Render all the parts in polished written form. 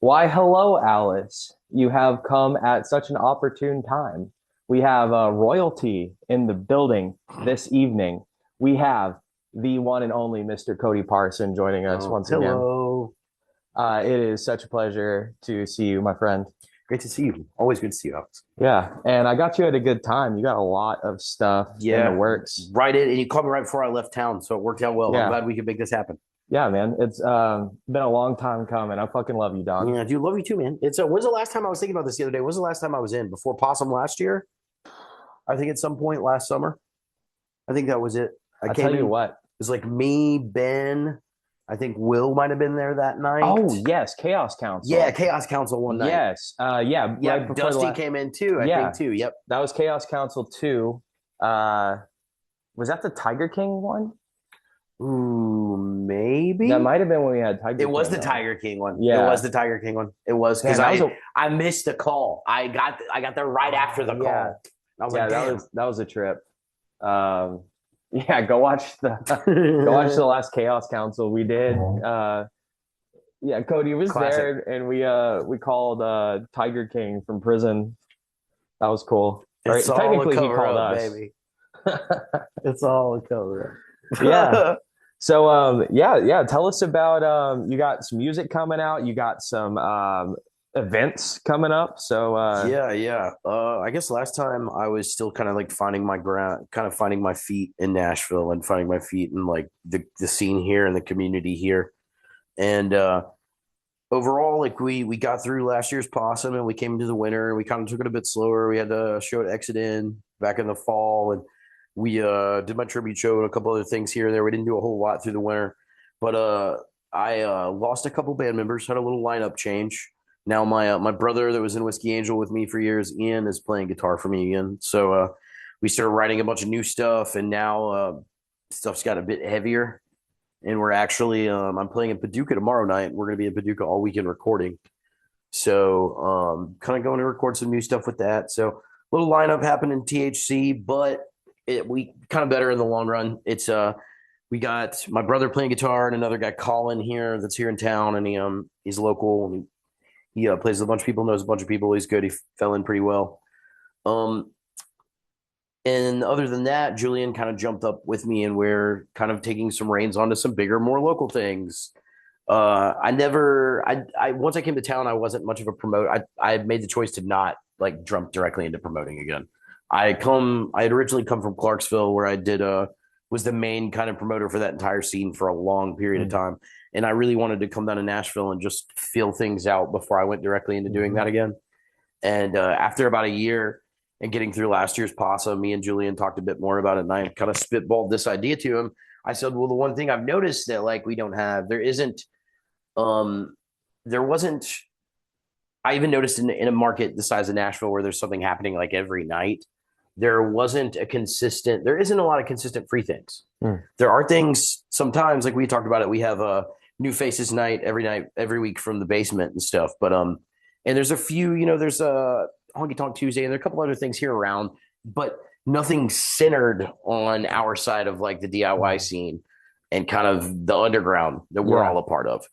Why, hello, Alice. You have come at such an opportune time. We have royalty in the building this evening. We have the one and only Mr. Cody Parson joining us Oh, once again. hello. It is such a pleasure to see you, my friend. Great to see you. Always good to see you, Alex. Yeah, and I got you at a good time. You got a lot of stuff in the Yeah, works. right in. And you called me right before I left town, so it worked out well. I'm Yeah, glad we could make this happen. yeah, man. It's been a long time coming. I fucking love you, dog. Yeah, I do love you too, man. When's the last time I was thinking about this the other day? When's the last time I was in? Before Possum last year? I think at some point last summer. I think that was it. I I came tell in, you it what. was like me, Ben. I think Will might have been there that night. Oh, yes, Chaos Yeah, Council. Chaos Council one night. Yes. Yeah, right Yeah, before the Dusty last. came in too, I think Yeah, too. Yep. that was Chaos Council 2. Uh, was that the Tiger King one? Ooh, That maybe. might have been when we had Tiger It was King the on. Tiger King one. It was Yeah. the Tiger King one. It was because Man, that was I missed the call. I got there right after the yeah. call. I was Yeah, like, that damn. was a trip. Yeah, go watch the go watch the last Chaos Council we did. Yeah, Cody was Classic. there and we called Tiger King from prison. That was cool. Or It's all a technically he cover called up, us. baby. It's all a cover Yeah. up. So yeah, tell us about you got some music coming out, you got some events coming up. So Yeah. I guess last time I was still kind of like finding my ground, kind of finding my feet in Nashville and finding my feet in like the scene here and the community here. And overall, like we got through last year's possum and we came into the winter and we kind of took it a bit slower. We had a show at Exit In back in the fall, and we did my tribute show and a couple other things here and there. We didn't do a whole lot through the winter, but I lost a couple band members, had a little lineup change. Now my brother that was in Whiskey Angel with me for years, Ian, is playing guitar for me again. So we started writing a bunch of new stuff, and now stuff's got a bit heavier, and we're actually I'm playing in Paducah tomorrow night. We're going to be in Paducah all weekend recording. So kind of going to record some new stuff with that. So little lineup happened in THC, but we kind of better in the long run. It's we got my brother playing guitar and another guy Colin here that's here in town, and he's local, and he plays with a bunch of people, knows a bunch of people. He's good. He fell in pretty well. Um, and other than that, Julian kind of jumped up with me, and we're kind of taking some reins onto some bigger, more local things. I once I came to town, I wasn't much of a promoter. I made the choice to not like jump directly into promoting again. I had originally come from Clarksville, where I did was the main kind of promoter for that entire scene for a long period of time, and I really wanted to come down to Nashville and just feel things out before I went directly into doing that again. And after about a year and getting through last year's possum, me and Julian talked a bit more about it, and I kind of spitballed this idea to him. I said, well, the one thing I've noticed that like we don't have, um, there wasn't, I even noticed in a market the size of Nashville where there's something happening like every night, there isn't a lot of consistent free things. mm, There are things sometimes, like we talked about it, we have a new faces night, every week from the basement and stuff. But, and there's a few, there's a Honky Tonk Tuesday, and there are a couple other things here around, but nothing centered on our side of like the DIY scene and kind of the underground that we're yeah. all a part of.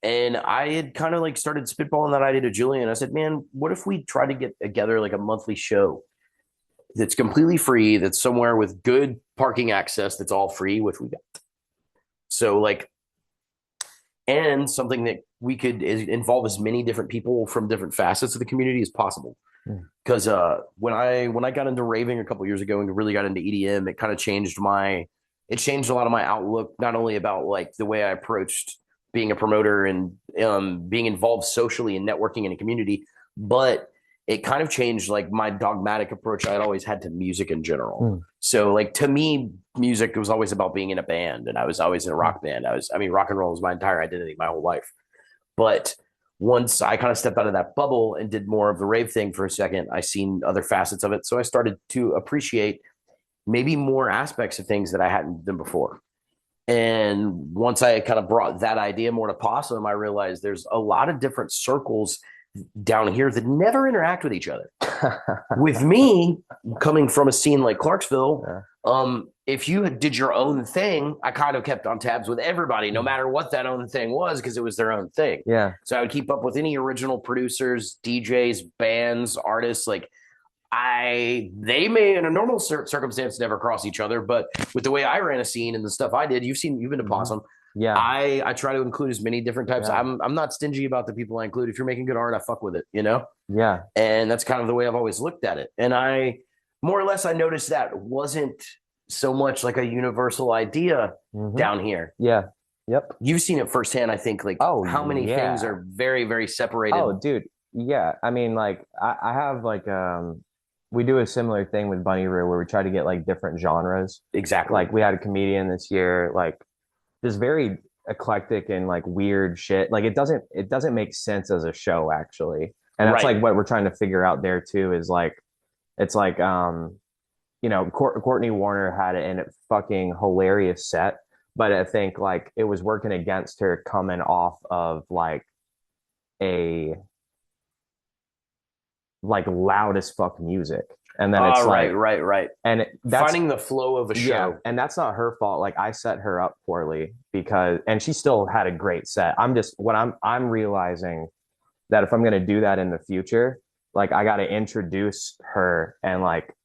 And I had kind of like started spitballing that idea to Julian. I said, man, what if we try to get together like a monthly show that's completely free, that's somewhere with good parking access, that's all free, which we got. So like, and something that we could involve as many different people from different facets of the community as possible. Mm. Because when I got into raving a couple years ago and really got into EDM, it kind of changed a lot of my outlook, not only about like the way I approached being a promoter and being involved socially and networking in a community, but it kind of changed like my dogmatic approach I had always had to music in general. Mm. So like to me, music was always about being in a band, and I was always in a rock band. Rock and roll was my entire identity, my whole life. But once I kind of stepped out of that bubble and did more of the rave thing for a second, I seen other facets of it. So I started to appreciate maybe more aspects of things that I hadn't done before. And once I kind of brought that idea more to Possum, I realized there's a lot of different circles down here that never interact with each other. With me coming from a scene like Clarksville, Yeah. if you did your own thing, I kind of kept on tabs with everybody, no matter what that own thing was, because it was their own thing. Yeah. So I would keep up with any original producers, DJs, bands, artists. Like they may in a normal circumstance never cross each other, but with the way I ran a scene and the stuff I did, you've been to Possum. Yeah. I try to include as many different types. Yeah. I'm not stingy about the people I include. If you're making good art, I fuck with it, you know? Yeah. And that's kind of the way I've always looked at it. And I more or less I noticed that wasn't so much like a universal idea down here. Yeah. Yep. You've seen it firsthand, I think, like how many things are very, very separated. Oh, dude. Yeah. I mean, like I have like we do a similar thing with Bunny Roo where we try to get like different genres. Exactly. Like we had a comedian this year, like just very eclectic and like weird shit. Like it doesn't make sense as a show actually. And that's like what we're trying to figure out there too is like it's like you know, Courtney Warner had it in a fucking hilarious set, but I think like it was working against her coming off of like a like loud as fuck music. And then it's like right. And that's finding the flow of a show. Yeah, and that's not her fault. Like I set her up poorly and she still had a great set. I'm realizing that if I'm gonna do that in the future, like I gotta introduce her and like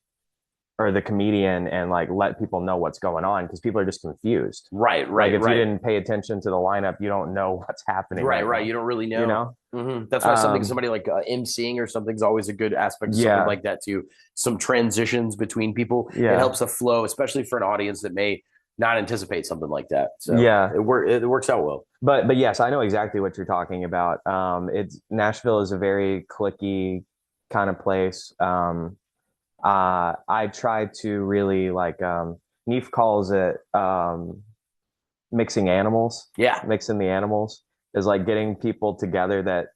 or the comedian and like let people know what's going on because people are just confused. Right. Like if you didn't pay attention to the lineup, you don't know what's happening. Right. You don't really know. You know? Mm-hmm. That's why somebody like emceeing or something's always a good aspect of something like that too. Some transitions between people. Yeah. It helps the flow, especially for an audience that may not anticipate something like that. So yeah, it works out well. But yes, I know exactly what you're talking about. Nashville is a very cliquey kind of place. I try to really like Neef calls it mixing animals. Yeah. Mixing the animals is like getting people together that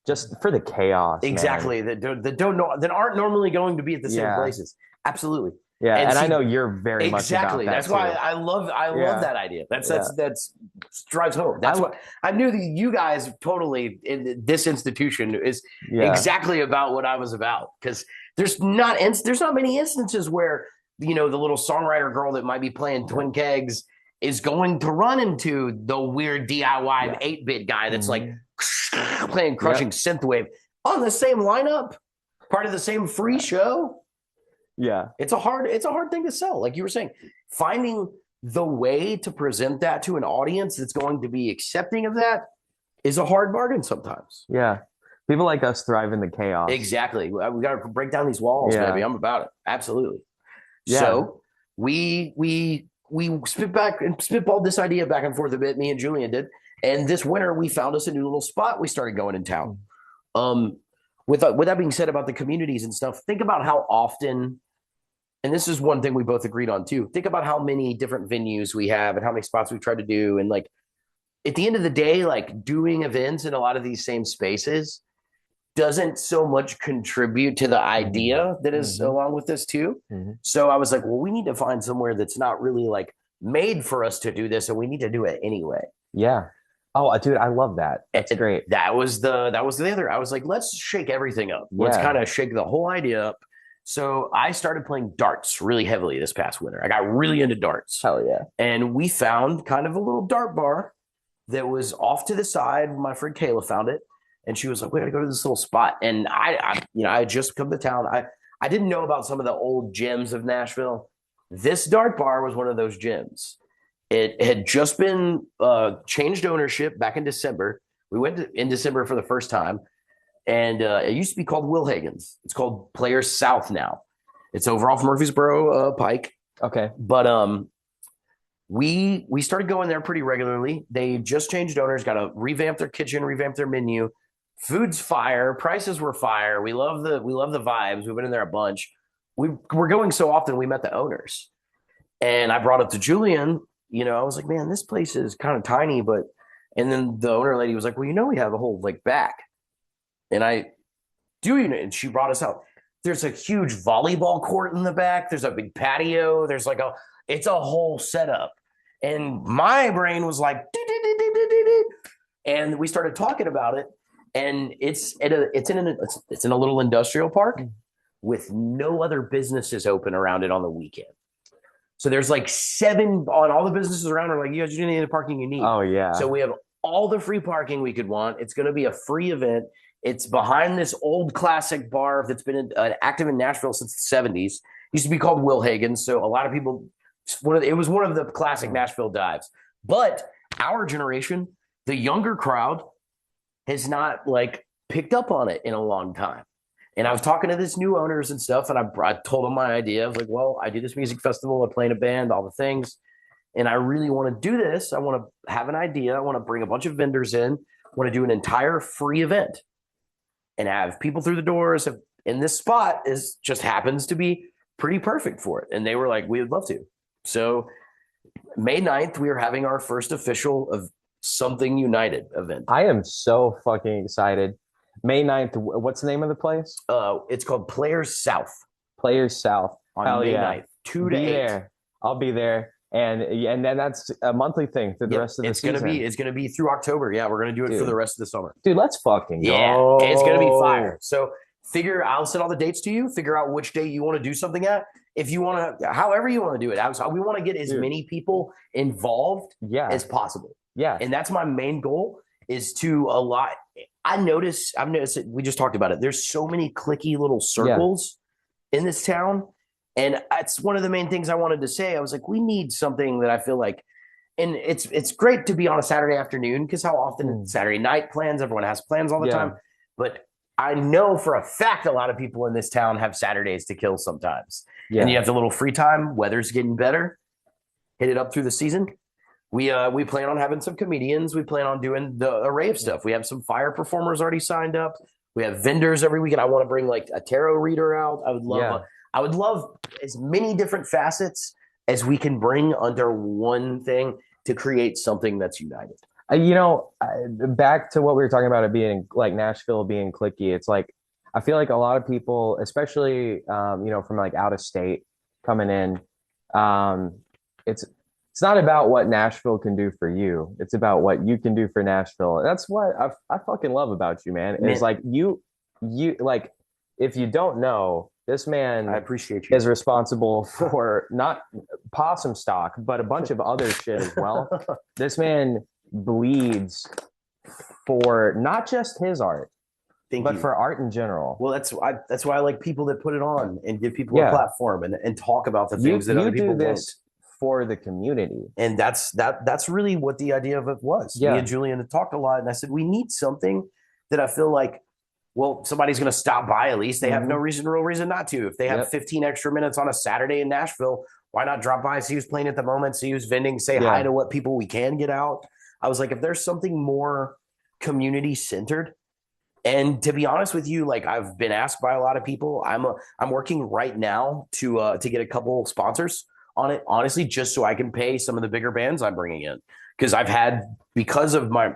just for the chaos. Exactly. Man. That aren't normally going to be at the same places. Absolutely. Yeah. And I know you're very much about that. That's too. why I love that idea. That's drives home. That's what I knew that you guys totally in this institution is exactly about what I was about. Because there's not many instances where, you know, the little songwriter girl that might be playing Twin Kegs is going to run into the weird DIY 8-bit guy that's like playing crushing synthwave on the same lineup, part of the same free show. Yeah. It's a hard thing to sell. Like you were saying, finding the way to present that to an audience that's going to be accepting of that is a hard bargain sometimes. Yeah. People like us thrive in the chaos. Exactly. We got to break down these walls, baby. I'm about it. Absolutely. Yeah. So we spitballed this idea back and forth a bit, me and Julian did. And this winter we found us a new little spot we started going in town. With that being said about the communities and stuff, think about how often, and this is one thing we both agreed on too, think about how many different venues we have and how many spots we've tried to do. And like, at the end of the day, like doing events in a lot of these same spaces doesn't so much contribute to the idea that is along with this too. So I was like, well, we need to find somewhere that's not really like made for us to do this, and we need to do it anyway. Yeah. Oh, dude, I love that. That's great. That was the other. I was like, let's shake everything up. Let's kind of shake the whole idea up. So I started playing darts really heavily this past winter. I got really into darts. Hell yeah. And we found kind of a little dart bar that was off to the side. My friend Kayla found it. And she was like, we got to go to this little spot. And I had just come to town. I didn't know about some of the old gyms of Nashville. This dart bar was one of those gyms. It had just been changed ownership back in December. We went in December for the first time. And it used to be called Will Hagen's. It's called Players South now. It's over off Murfreesboro Pike. Okay. But we started going there pretty regularly. They just changed owners, got to revamp their kitchen, revamp their menu. Food's fire, prices were fire. We love the vibes. We've been in there a bunch. We're going so often we met the owners. And I brought up to Julian, you know, I was like, man, this place is kind of tiny, and then the owner lady was like, well, you know, we have a whole like back. And and she brought us out. There's a huge volleyball court in the back. There's a big patio. There's like it's a whole setup. And my brain was like, and we started talking about it. And it's in a little industrial park with no other businesses open around it on the weekend. So there's like 7 on all the businesses around are like, you guys do any of the parking you need. Oh yeah. So we have all the free parking we could want. It's going to be a free event. It's behind this old classic bar that's been active in Nashville since the 70s. Used to be called Will Hagen's. So a lot of people, it was one of the classic Nashville dives. But our generation, the younger crowd, has not like picked up on it in a long time. And I was talking to this new owners and stuff, and I told them my idea. I was like, well, I do this music festival, I play in a band, all the things. And I really want to do this. I want to have an idea. I want to bring a bunch of vendors in. I want to do an entire free event and have people through the doors. And this spot just happens to be pretty perfect for it. And they were like, we would love to. So May 9th, we are having our first official of Something United event. I am so fucking excited. May 9th, what's the name of the place? It's called Players South. Players South. On Hell May yeah. 9th, 2 to 8. There. I'll be there. And then that's a monthly thing through the rest of the season. It's gonna be through October. Yeah, we're gonna do it for the rest of the summer. Dude, let's fucking go. Yeah, it's gonna be fire. So I'll send all the dates to you. Figure out which day you want to do something at. If you want to, however you want to do it. We want to get as many people involved as possible. Yeah. And that's my main goal is to I've noticed it, we just talked about it. There's so many cliquey little circles in this town. And that's one of the main things I wanted to say. I was like, we need something that I feel like, and it's great to be on a Saturday afternoon because how often Saturday night plans, everyone has plans all the time. But I know for a fact a lot of people in this town have Saturdays to kill sometimes. Yeah. And you have a little free time. Weather's getting better. Hit it up through the season. We plan on having some comedians. We plan on doing the array of stuff. We have some fire performers already signed up. We have vendors every weekend. I want to bring like a tarot reader out. I would love as many different facets as we can bring under one thing to create something that's united. Back to what we were talking about, it being like Nashville being cliquey. It's like, I feel like a lot of people, especially, from like out of state coming in, it's not about what Nashville can do for you. It's about what you can do for Nashville. That's what I fucking love about you, man. It's like you like, if you don't know, this man, I appreciate you, is responsible for not possum stock, but a bunch of other shit as well. This man bleeds for not just his art, but for art in general. Well, that's why I like people that put it on and give people a platform and talk about the things that other people don't. For the community. And that's really what the idea of it was. Me and Julian had talked a lot, and I said, we need something that I feel like, well, somebody's going to stop by at least. They have no real reason not to. If they have 15 extra minutes on a Saturday in Nashville, why not drop by, see who's playing at the moment, see who's vending, say hi to what people we can get out. I was like, if there's something more community centered, and to be honest with you, like I've been asked by a lot of people, I'm working right now to get a couple sponsors on it, honestly, just so I can pay some of the bigger bands I'm bringing in. Because I've had, because of my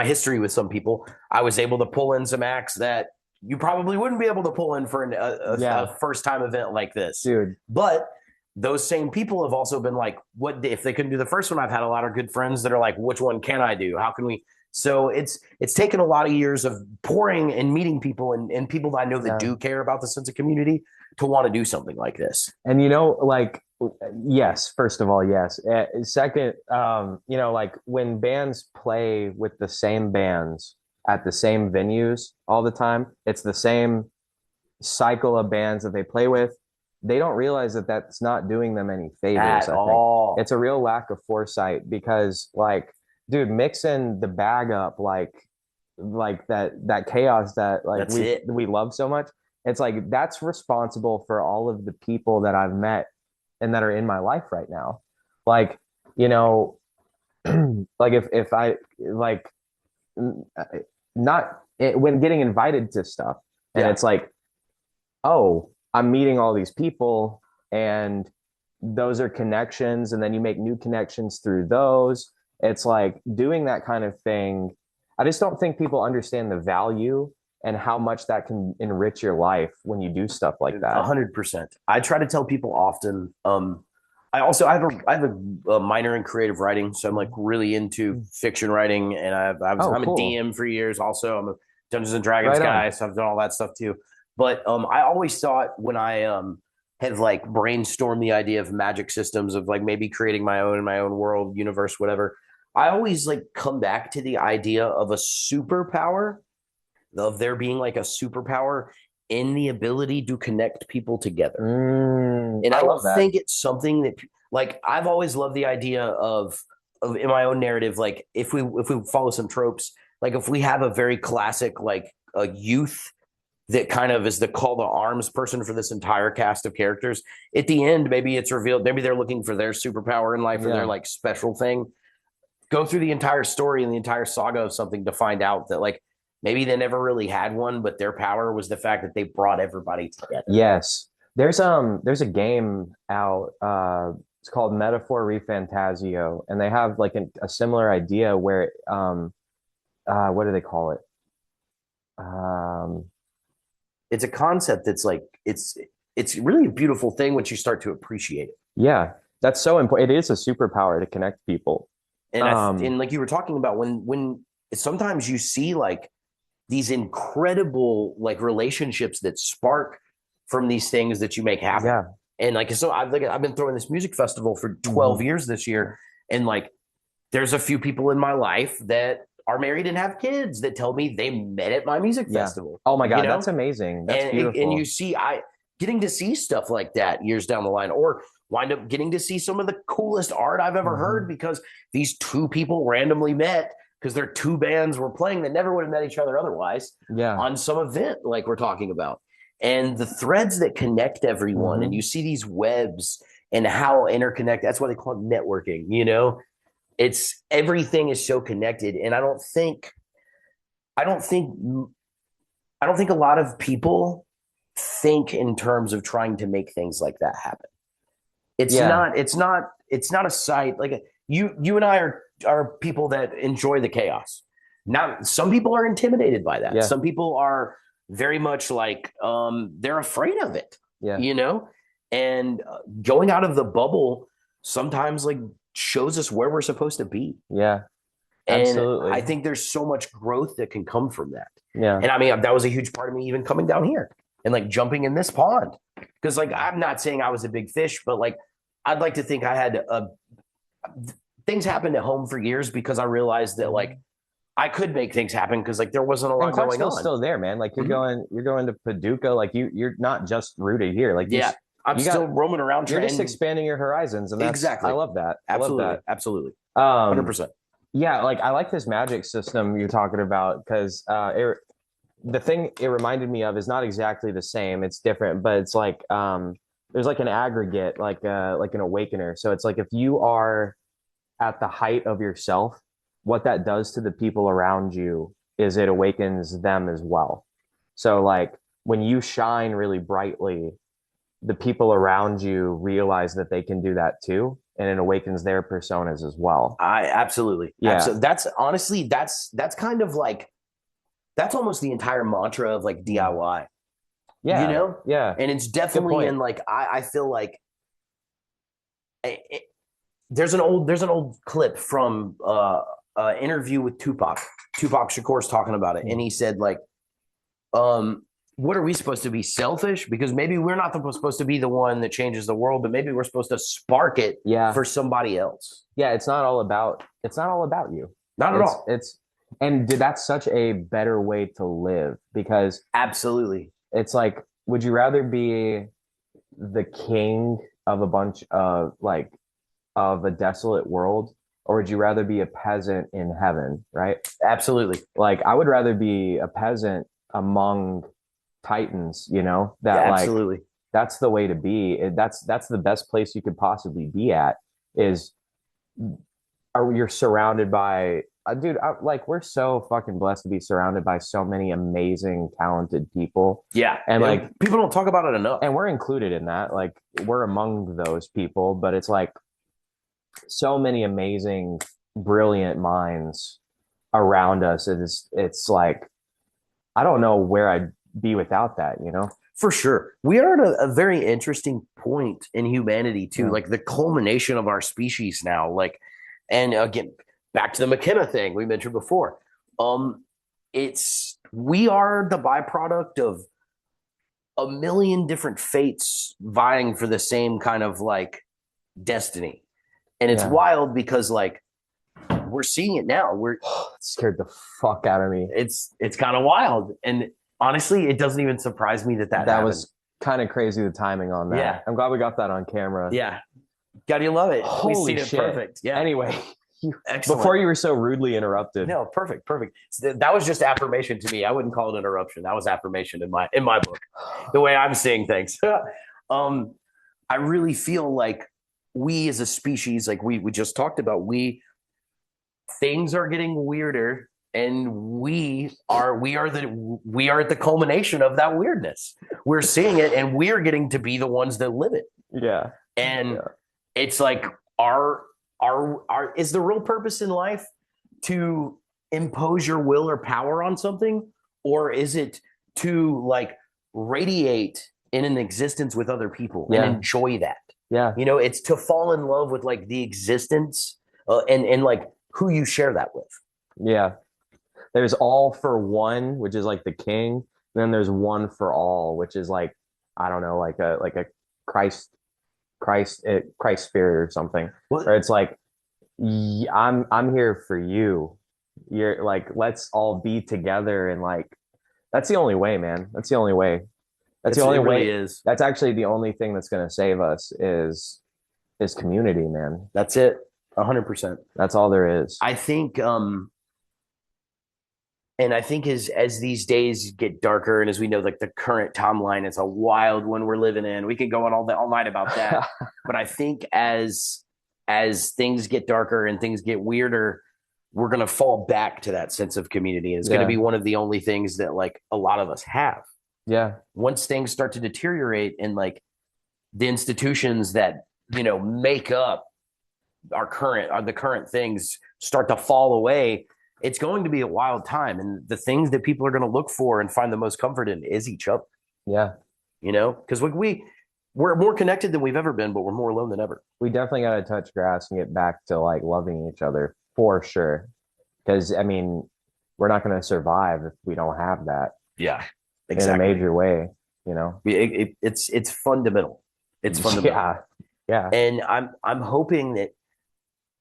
history with some people, I was able to pull in some acts that you probably wouldn't be able to pull in for a first time event like this. Dude. But those same people have also been like, what if they couldn't do the first one? I've had a lot of good friends that are like, which one can I do? How can we? So it's taken a lot of years of pouring and meeting people and people that I know that do care about the sense of community to want to do something like this. And, yes, first of all, yes. Second, like when bands play with the same bands at the same venues all the time, it's the same cycle of bands that they play with. They don't realize that that's not doing them any favors. At all. It's a real lack of foresight because, like, dude, mixing the bag up like that chaos that we love so much. It's like that's responsible for all of the people that I've met and that are in my life right now. Like, like if I like not when getting invited to stuff and it's like, oh, I'm meeting all these people and those are connections, and then you make new connections through those. It's like doing that kind of thing. I just don't think people understand the value and how much that can enrich your life when you do stuff like that. 100%. I try to tell people often. I have a minor in creative writing, so I'm like really into fiction writing, and I'm a DM for years. Also, I'm a Dungeons and Dragons guy, so I've done all that stuff too. But I always thought when I have like brainstormed the idea of magic systems of like maybe creating my own world, universe, whatever, I always like come back to the idea of a superpower, of there being like a superpower in the ability to connect people together. And I I don't love that. think it's something that like I've always loved the idea of in my own narrative, like if we follow some tropes, like if we have a very classic like a youth that kind of is the call to arms person for this entire cast of characters. At the end, maybe it's revealed, maybe they're looking for their superpower in life or their like special thing. Go through the entire story and the entire saga of something to find out that like maybe they never really had one, but their power was the fact that they brought everybody together. Yes. There's a game out it's called Metaphor Refantasio, and they have like a similar idea where what do they call it? Um It's a concept that's like it's really a beautiful thing once you start to appreciate it. yeah, that's so important. It is a superpower to connect people. And Um and like you were talking about when sometimes you see like these incredible like relationships that spark from these things that you make happen. yeah. And like so I've been throwing this music festival for 12 years this year, and like there's a few people in my life that are married and have kids that tell me they met at my music festival. Oh my You God, know? that's amazing. That's and beautiful. you see I getting to see stuff like that years down the line, or wind up getting to see some of the coolest art I've ever heard because these two people randomly met because their two bands were playing that never would have met each other otherwise Yeah. on some event like we're talking about. And the threads that connect everyone, and you see these webs and how interconnected, that's why they call it networking, you know? It's everything is so connected. And I don't think I don't think a lot of people think in terms of trying to make things like that happen. Yeah. It's not a site like you and I are people that enjoy the chaos. Now, some people are intimidated by that. Yeah. Some people are very much like they're afraid of it. Yeah. You know, and going out of the bubble sometimes like shows us where we're supposed to be. Yeah. And Absolutely. I think there's so much growth that can come from that. Yeah. And I mean, that was a huge part of me even coming down here and like jumping in this pond. Because like I'm not saying I was a big fish, but like I'd like to think I had things happened at home for years because I realized that like I could make things happen because like there wasn't a lot going on. Still there, man. Like you're going to Paducah. Like you're not just rooted here. Like I'm still roaming around. You're just expanding your horizons, and that's exactly. I love that. Absolutely, I love that. absolutely, 100%. Yeah, like I like this magic system you're talking about because the thing it reminded me of is not exactly the same. It's different, but it's like there's like an aggregate, like an awakener. So it's like if you are at the height of yourself, what that does to the people around you is it awakens them as well. So like when you shine really brightly, the people around you realize that they can do that too, and it awakens their personas as well. I absolutely. That's honestly that's kind of like that's almost the entire mantra of like DIY. Yeah. You know? Yeah. And it's definitely in like I feel like there's an old clip from interview with Tupac Shakur's talking about it, and he said like what are we supposed to be, selfish? Because maybe we're not supposed to be the one that changes the world, but maybe we're supposed to spark it for somebody else. Yeah, it's not all about you. Not at all. And that's such a better way to live because absolutely. It's like, would you rather be the king of a bunch of like of a desolate world, or would you rather be a peasant in heaven, right? Absolutely. Like I would rather be a peasant among titans, you know, that absolutely. Like that's the way to be. That's the best place you could possibly be at is you're surrounded by dude, like we're so fucking blessed to be surrounded by so many amazing, talented people. Yeah. And like people don't talk about it enough. And we're included in that. Like we're among those people, but it's like so many amazing, brilliant minds around us. It's like I don't know where I'd be without that, you know? For sure. We are at a very interesting point in humanity too, like the culmination of our species now. Like, and again, back to the McKenna thing we mentioned before. We are the byproduct a million different fates vying for the same kind of like destiny. And it's wild because like we're seeing it now. It scared the fuck out of me. It's kind of wild. And honestly, it doesn't even surprise me that happened. Was kind of crazy, the timing on that. Yeah. I'm glad we got that on camera. Yeah. God, you love it. Holy shit. Perfect. Yeah. Anyway, excellent. Before you were so rudely interrupted. No, perfect. So that was just affirmation to me. I wouldn't call it interruption. That was affirmation in my book, the way I'm seeing things. I really feel like we as a species, like we just talked about, things are getting weirder, and we are at the culmination of that weirdness. We're seeing it, and we are getting to be the ones that live it. Yeah. And it's like our is the real purpose in life to impose your will or power on something, or is it to like radiate in an existence with other people and enjoy that? Yeah. You know, it's to fall in love with like the existence and like who you share that with. Yeah. There's all for one, which is like the king. And then there's one for all, which is like, I don't know, like a Christ spirit or something. Or it's like, I'm here for you. You're like, let's all be together. And like, that's the only way, man. That's the only way. That's the only way. Is. That's actually the only thing that's going to save us is community, man. That's it. 100%. That's all there is. I think, and I think as these days get darker, and as we know, like the current timeline is a wild one we're living in. We could go on all night about that. But I think as things get darker and things get weirder, we're going to fall back to that sense of community. And it's going to be one of the only things that like a lot of us have. Yeah. Once things start to deteriorate and like the institutions that, you know, make up the current things start to fall away, it's going to be a wild time. And the things that people are going to look for and find the most comfort in is each other. Yeah. You know, because we're more connected than we've ever been, but we're more alone than ever. We definitely got to touch grass and get back to like loving each other for sure. Because I mean, we're not going to survive if we don't have that. Yeah, exactly. In a major way, you know. It's fundamental. It's fundamental. Yeah. And I'm hoping that,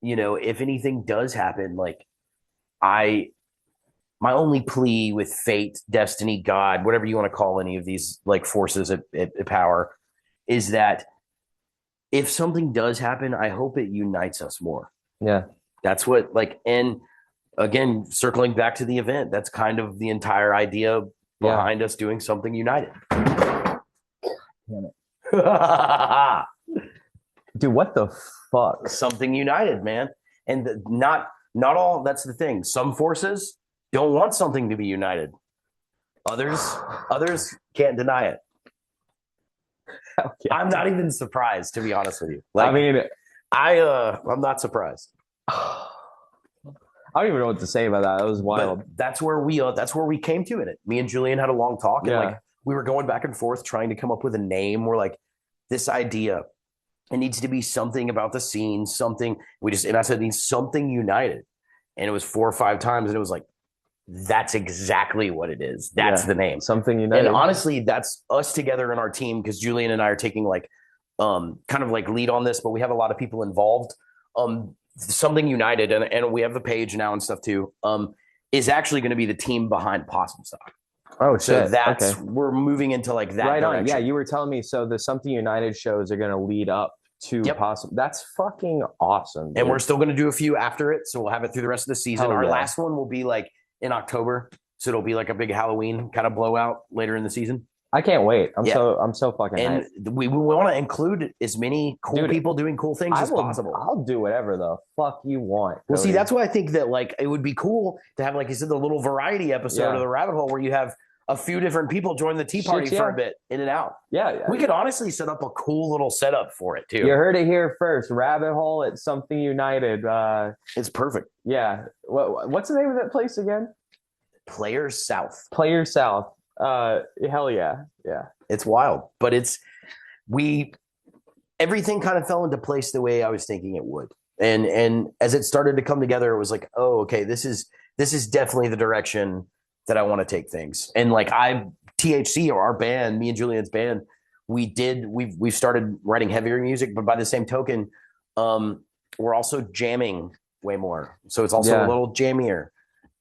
you know, if anything does happen, like my only plea with fate, destiny, God, whatever you want to call any of these like forces at power, is that if something does happen, I hope it unites us more. Yeah. That's what like, and again, circling back to the event, that's kind of the entire idea behind us doing something united. Damn it. Dude, what the fuck? Something united, man. And not all, that's the thing. Some forces don't want something to be united. Others can't deny it. Okay. I'm not even surprised, to be honest with you. Like, I mean, I'm not surprised. I don't even know what to say about that. It was wild. But that's where we came to it. Me and Julian had a long talk, and like we were going back and forth trying to come up with a name. We're like, this idea, it needs to be something about the scene, something and I said, it needs something united. And it was 4 or 5 times, and it was like, that's exactly what it is. That's the name. Something united. And honestly, that's us together in our team, because Julian and I are taking like kind of like lead on this, but we have a lot of people involved. Something united, and we have the page now and stuff too, is actually going to be the team behind Possum Stock. Oh, shit. So we're moving into like that right direction. On. Yeah, you were telling me, so the Something United shows are going to lead up to Possum. That's fucking awesome, dude. And we're still going to do a few after it, so we'll have it through the rest of the season. Our last one will be like in October, so it'll be like a big Halloween kind of blowout later in the season. I can't wait. I'm so fucking and hyped. We want to include as many cool people doing cool things as possible. I'll do whatever the fuck you want. Well, see, that's why I think that like it would be cool to have, like you said, the little variety episode of the Rabbit Hole where you have a few different people join the tea party for a bit, in and out. Yeah. We could honestly set up a cool little setup for it too. You heard it here first. Rabbit Hole at Something United. It's perfect. Yeah. What's the name of that place again? Players South. Players South. Hell yeah. It's wild, but everything kind of fell into place the way I was thinking it would. And as it started to come together, it was like, oh, okay, this is definitely the direction that I want to take things. And like, I THC, or our band, me and Julian's band, we've started writing heavier music, but by the same token, we're also jamming way more. So it's also a little jammier.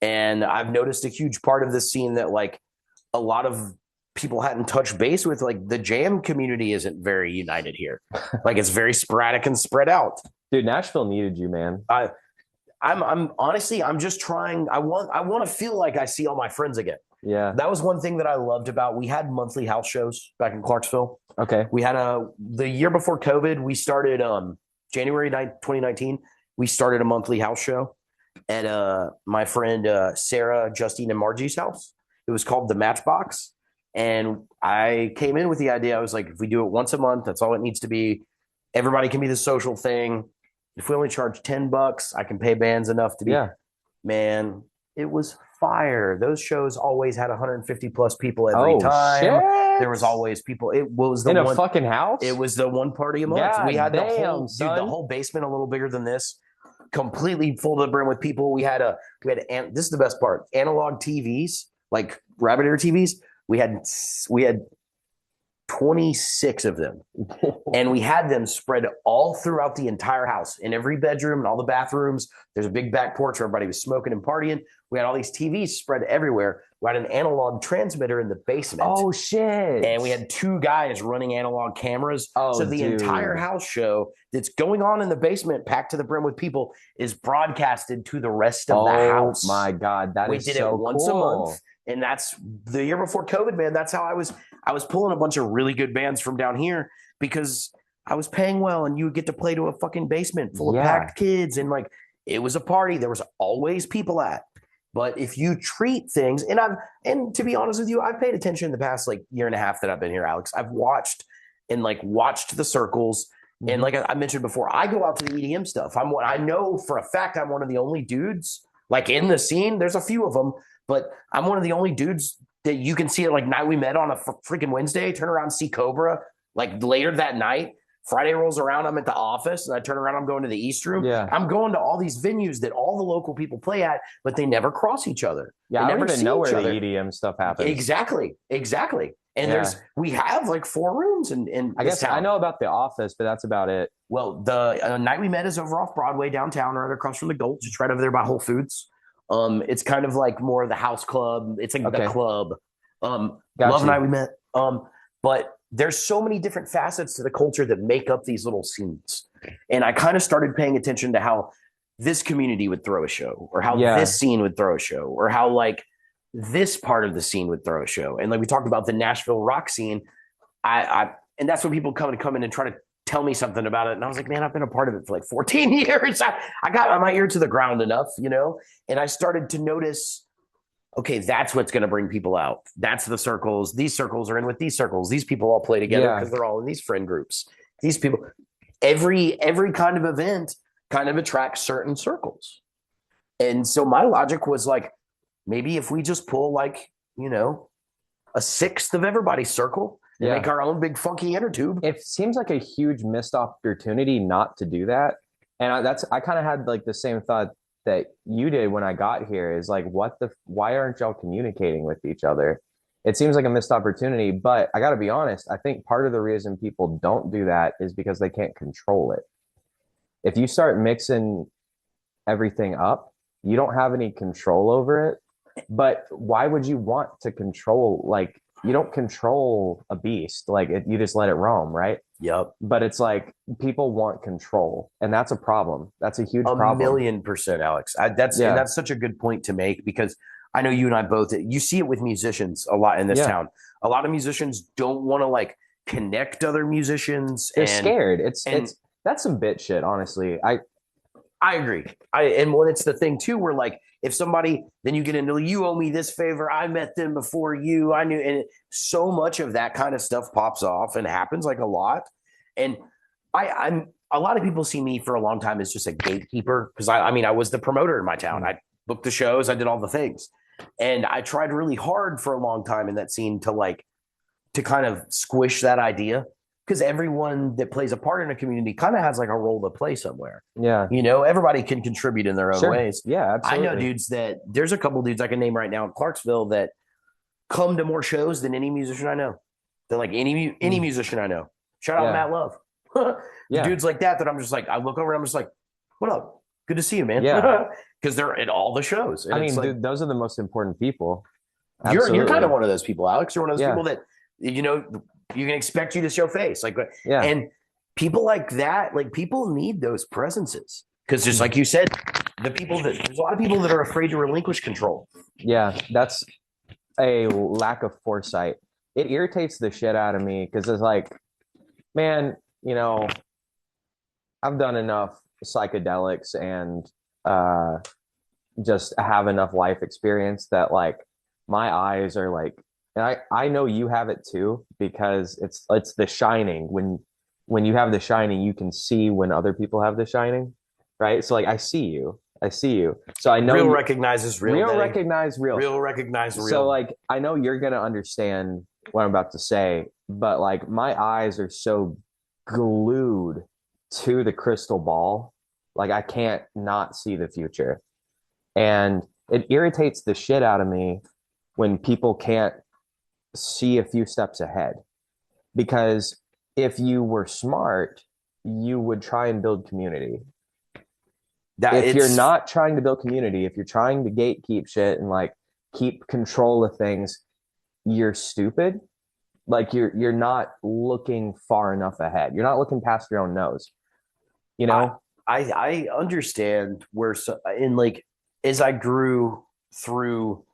And I've noticed a huge part of this scene that like a lot of people hadn't touched base with. Like the jam community isn't very united here. Like it's very sporadic and spread out. Dude, Nashville needed you, man. I'm honestly, I'm just trying. I want to feel like I see all my friends again. Yeah. That was one thing that I loved about, we had monthly house shows back in Clarksville. Okay. We had the year before COVID, we started January 9th, 2019, we started a monthly house show at my friend Sarah, Justine, and Margie's house. It was called The Matchbox. And I came in with the idea, I was like, if we do it once a month, that's all it needs to be. Everybody can be the social thing. If we only charge $10, I can pay bands enough to be. Yeah. Man, it was fire. Those shows always had 150 plus people every time. Shit. There was always people. It was the in a fucking house. It was the one party a month. God we had damn, the whole basement a little bigger than this, completely full to the brim with people. We had this is the best part. Analog TVs, like rabbit ear TVs. We had 26 of them, and we had them spread all throughout the entire house, in every bedroom and all the bathrooms. There's a big back porch where everybody was smoking and partying. We had all these TVs spread everywhere. We had an analog transmitter in the basement. Oh shit! And we had 2 guys running analog cameras. So the entire house show that's going on in the basement, packed to the brim with people, is broadcasted to the rest of the house. Oh my God, we did it once a month. And that's the year before COVID, man. That's how I was pulling a bunch of really good bands from down here because I was paying well, and you would get to play to a fucking basement full of packed kids. And like, it was a party. There was always people at. But if you treat things, and to be honest with you, I've paid attention in the past like year and a half that I've been here, Alex. I've watched the circles. Mm-hmm. And like I mentioned before, I go out to the EDM stuff. I know for a fact I'm one of the only dudes like in the scene. There's a few of them, but I'm one of the only dudes that you can see at like Night We Met on a freaking Wednesday, turn around and see Cobra like later that night. Friday rolls around, I'm at the office, and I turn around, I'm going to the East Room. Yeah. I'm going to all these venues that all the local people play at, but they never cross each other. Yeah, they I don't even know where other. the EDM stuff happens. Exactly. And we have like 4 rooms in I guess town. I know about the office, but that's about it. Well, the Night We Met is over off Broadway downtown, right across from the Gulch. It's right over there by Whole Foods. It's kind of like more of the house club. It's like the club. Love Night We Met. But there's so many different facets to the culture that make up these little scenes. And I kind of started paying attention to how this community would throw a show, or how this scene would throw a show, or how like this part of the scene would throw a show. And like we talked about the Nashville rock scene, and that's when people come in and try to tell me something about it. And I was like, man, I've been a part of it for like 14 years. I got my ear to the ground enough, you know? And I started to notice, okay, that's what's going to bring people out. That's the circles. These circles are in with these circles. These people all play together because they're all in these friend groups. These people, every kind of event kind of attracts certain circles. And so my logic was like, maybe if we just pull like, you know, a sixth of everybody's circle and make our own big funky inner tube. It seems like a huge missed opportunity not to do that. And I kind of had like the same thought that you did when I got here, is like, why aren't y'all communicating with each other? It seems like a missed opportunity, but I got to be honest. I think part of the reason people don't do that is because they can't control it. If you start mixing everything up, you don't have any control over it. But why would you want to control? Like, you don't control a beast. Like, you just let it roam, right? Yep. But it's like people want control, and that's a problem. That's a huge problem. 1,000,000%, Alex. That's such a good point to make, because I know you and I both, you see it with musicians a lot in this town. A lot of musicians don't want to like connect other musicians. They're scared. That's some bitch shit, honestly. I agree. And when it's the thing too, where like, if somebody, then you get into, you owe me this favor, I met them before you, I knew, and so much of that kind of stuff pops off and happens like a lot. And I'm a lot of people see me for a long time as just a gatekeeper, because I was the promoter in my town. I booked the shows, I did all the things, and I tried really hard for a long time in that scene to kind of squish that idea. Because everyone that plays a part in a community kind of has like a role to play somewhere. Yeah. You know, everybody can contribute in their own ways. Yeah, absolutely. I know dudes there's a couple dudes I can name right now in Clarksville that come to more shows than any musician I know. Than like any musician I know. Shout out Yeah. Matt Love. The Yeah. dudes like that I'm just like, I look over and I'm just like, what up? Good to see you, man. Yeah. Because they're at all the shows. And I it's mean, like, dude, those are the most important people. you're kind of Absolutely. one of those people, Alex. You're one of those Yeah. people that, you know, you can expect you to show face. Like, Yeah. and people like that, like people need those presences. Because just like you said, there's a lot of people that are afraid to relinquish control. Yeah, that's a lack of foresight. It irritates the shit out of me because it's like, man, you know, I've done enough psychedelics and uh just have enough life experience that like my eyes are like, and I know you have it too because it's the shining. When you have the shining, you can see when other people have the shining, right? So like I see you. So I know Real recognizes real. real recognize real. Real recognize real. So like I know you're gonna understand what I'm about to say, but like my eyes are so glued to the crystal ball, like I can't not see the future. And it irritates the shit out of me when people can't see a few steps ahead. Because if you were smart, you would try and build community. If you're not trying to build community, if you're trying to gatekeep shit and like keep control of things, you're stupid. Like you're not looking far enough ahead. You're not looking past your own nose. You know? I understand where in like as I grew through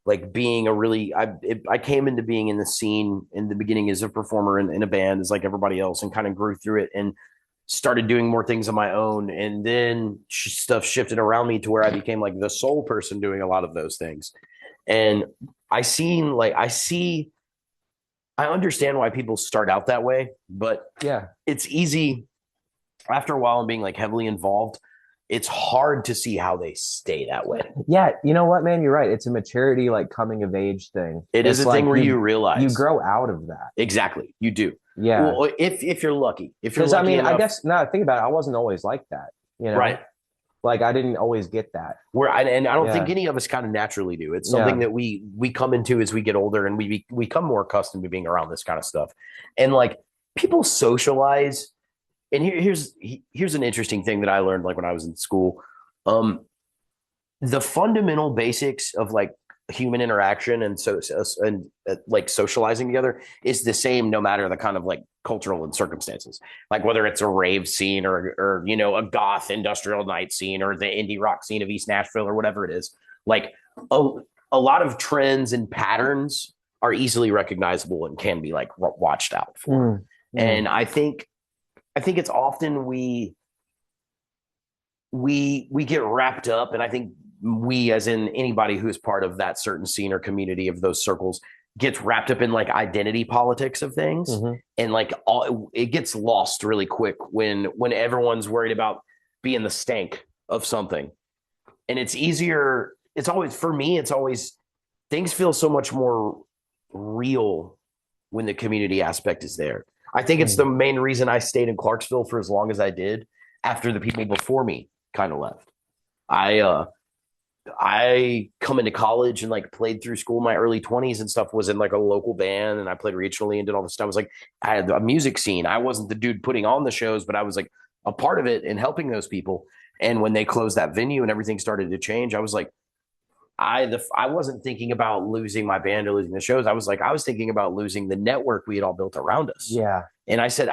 like being I came into being in the scene in the beginning as a performer in a band as like everybody else and kind of grew through it and started doing more things on my own. And then stuff shifted around me to where I became like the sole person doing a lot of those things. And I understand why people start out that way, but yeah, it's easy after a while and being like heavily involved. It's hard to see how they stay that way. Yeah, you know what, man? You're right. It's a maturity, like coming of age thing. It's a thing where you realize you grow out of that. Exactly, you do. Yeah. Well, if you're lucky, because I mean, enough, I guess now think about it, I wasn't always like that. You know, right? Like I didn't always get that. And I don't think any of us kind of naturally do. It's something that we come into as we get older, and we become more accustomed to being around this kind of stuff. And like people socialize. And here's an interesting thing that I learned like when I was in school. The fundamental basics of like human interaction and like socializing together is the same no matter the kind of like cultural and circumstances. Like whether it's a rave scene or you know a goth industrial night scene or the indie rock scene of East Nashville or whatever it is. Like a lot of trends and patterns are easily recognizable and can be like watched out for. And I think it's often we get wrapped up, and I think we, as in anybody who is part of that certain scene or community of those circles, gets wrapped up in like identity politics of things, and like it gets lost really quick when everyone's worried about being the stank of something. And it's easier. It's always for me. It's always things feel so much more real when the community aspect is there. I think it's the main reason I stayed in Clarksville for as long as I did after the people before me kind of left. I come into college and like played through school in my early 20s and stuff, was in like a local band, and I played regionally and did all this stuff. I was like, I had a music scene. I wasn't the dude putting on the shows, but I was like a part of it and helping those people. And when they closed that venue and everything started to change, I was like, I wasn't thinking about losing my band or losing the shows. I was thinking about losing the network we had all built around us. Yeah. And I said,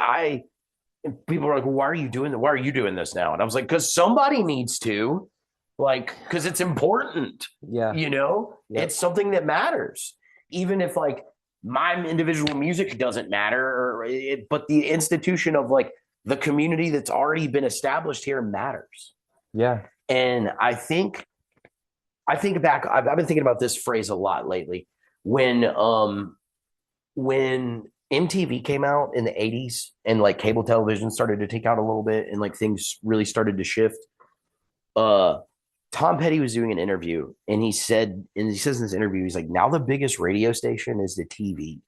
people were like, well, why are you doing this now? And I was like, because somebody needs to, like, because it's important. Yeah. You know, It's something that matters. Even if like my individual music doesn't matter, but the institution of like the community that's already been established here matters. Yeah. And I think back, I've been thinking about this phrase a lot lately. When MTV came out in the 80s and like cable television started to take out a little bit and like things really started to shift, Tom Petty was doing an interview and he says in this interview, he's like, now the biggest radio station is the TV.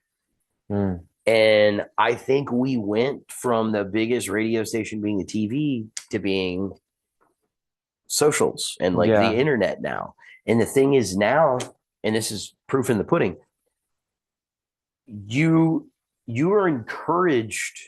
And I think we went from the biggest radio station being the TV to being socials and like the internet now. And the thing is now, and this is proof in the pudding, you are encouraged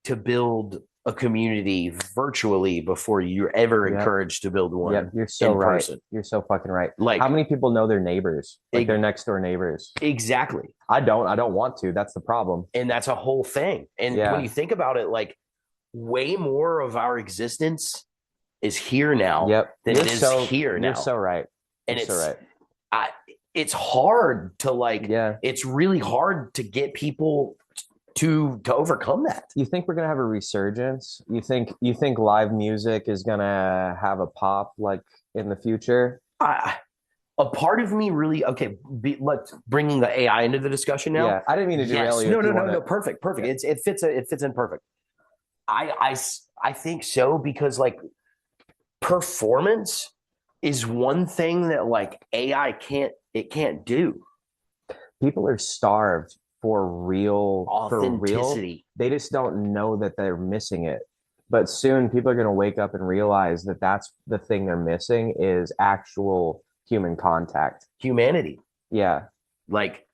to build a community virtually before you're ever Yep. encouraged to build one Yep. You're so in right. person. You're so fucking right. Like, how many people know their neighbors, like their next door neighbors? Exactly. I don't want to. That's the problem. And that's a whole thing. And when you think about it, like, way more of our existence is here now than it is here now. You're so right. And it's hard to like, it's really hard to get people to overcome that. You think we're gonna have a resurgence? You think live music is gonna have a pop like in the future? A part of me really let's bringing the AI into the discussion now. Yeah, I didn't mean to derail you. No, perfect. Yeah. It fits in perfect. I think so, because like performance is one thing that like AI can't do. People are starved for real authenticity. They just don't know that they're missing it. But soon people are going to wake up and realize that that's the thing they're missing is actual human contact. Humanity. Yeah. Like,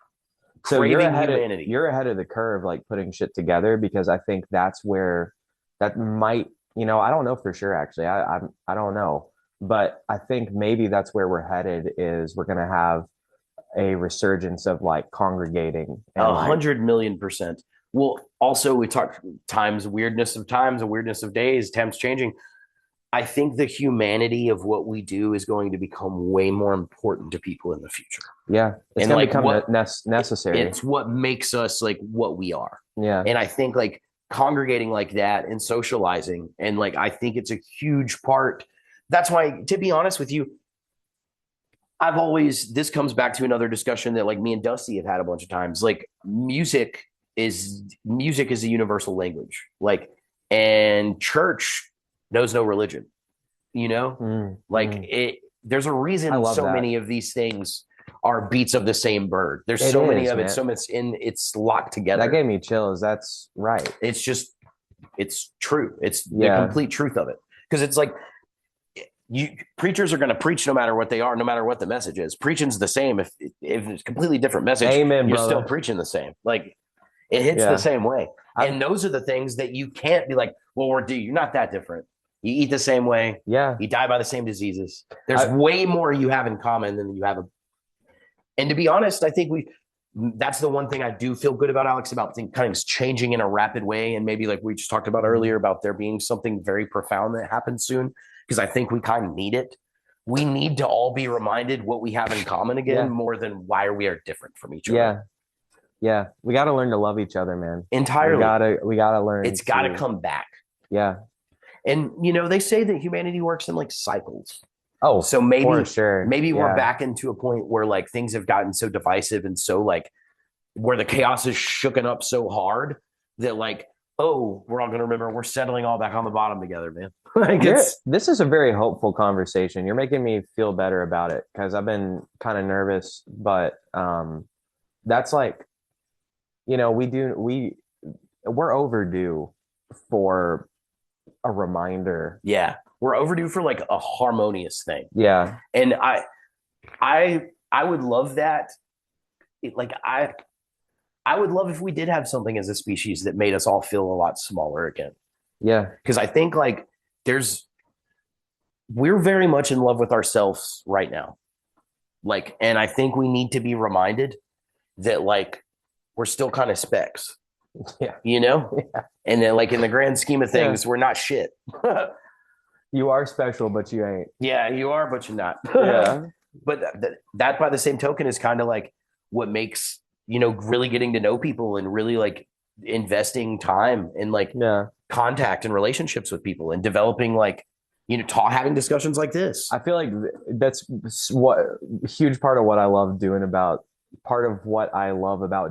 so you're ahead of the curve, like putting shit together, because I think that's where that might, I don't know for sure, actually. I don't know. But I think maybe that's where we're headed, is we're going to have a resurgence of like congregating. 100,000,000%. Well, also we talked weirdness of times, a weirdness of days, temps changing. I think the humanity of what we do is going to become way more important to people in the future. Yeah. It's going to become necessary. It's what makes us like what we are. Yeah. And I think like congregating like that and socializing, and like, I think it's a huge part. That's why, to be honest with you, this comes back to another discussion that like me and Dusty have had a bunch of times. Like, music is a universal language. Like, and church knows no religion, there's a reason many of these things are beats of the same bird. There's many of it. So it's locked together. That gave me chills. That's right. It's true. It's the complete truth of it. Because it's like, preachers are going to preach no matter what they are, no matter what the message is. Preaching's the same. If it's a completely different message, Amen, you're brother. still preaching the same. Like, it hits the same way. And those are the things that you can't be like, well, you're not that different. You eat the same way. Yeah. You die by the same diseases. There's way more you have in common than you have. And to be honest, I think that's the one thing I do feel good about, Alex, about things changing in a rapid way. And maybe like we just talked about earlier, about there being something very profound that happens soon. Because I think we kind of need it. We need to all be reminded what we have in common again, more than why we are different from each other. Yeah. We got to learn to love each other, man. Entirely. We got to learn. It's got to come back. Yeah. And, they say that humanity works in like cycles. Oh, so maybe, for sure. Maybe we're back into a point where like things have gotten so divisive and so like where the chaos is shooken up so hard that like, oh, we're all going to remember we're settling all back on the bottom together, man. This is a very hopeful conversation. You're making me feel better about it, because I've been kind of nervous, but that's like, we're overdue for a reminder. Yeah. We're overdue for like a harmonious thing. Yeah. And I would love that. I would love if we did have something as a species that made us all feel a lot smaller again. Yeah. Because I think like we're very much in love with ourselves right now. Like, and I think we need to be reminded that like, we're still kind of specks. Yeah. Yeah. And then like in the grand scheme of things, we're not shit. You are special, but you ain't. Yeah, you are, but you're not. Yeah. But that by the same token is kind of like what makes, really getting to know people and really like investing time in like contact and relationships with people and developing like, having discussions like this. I feel like that's what huge part of what I love doing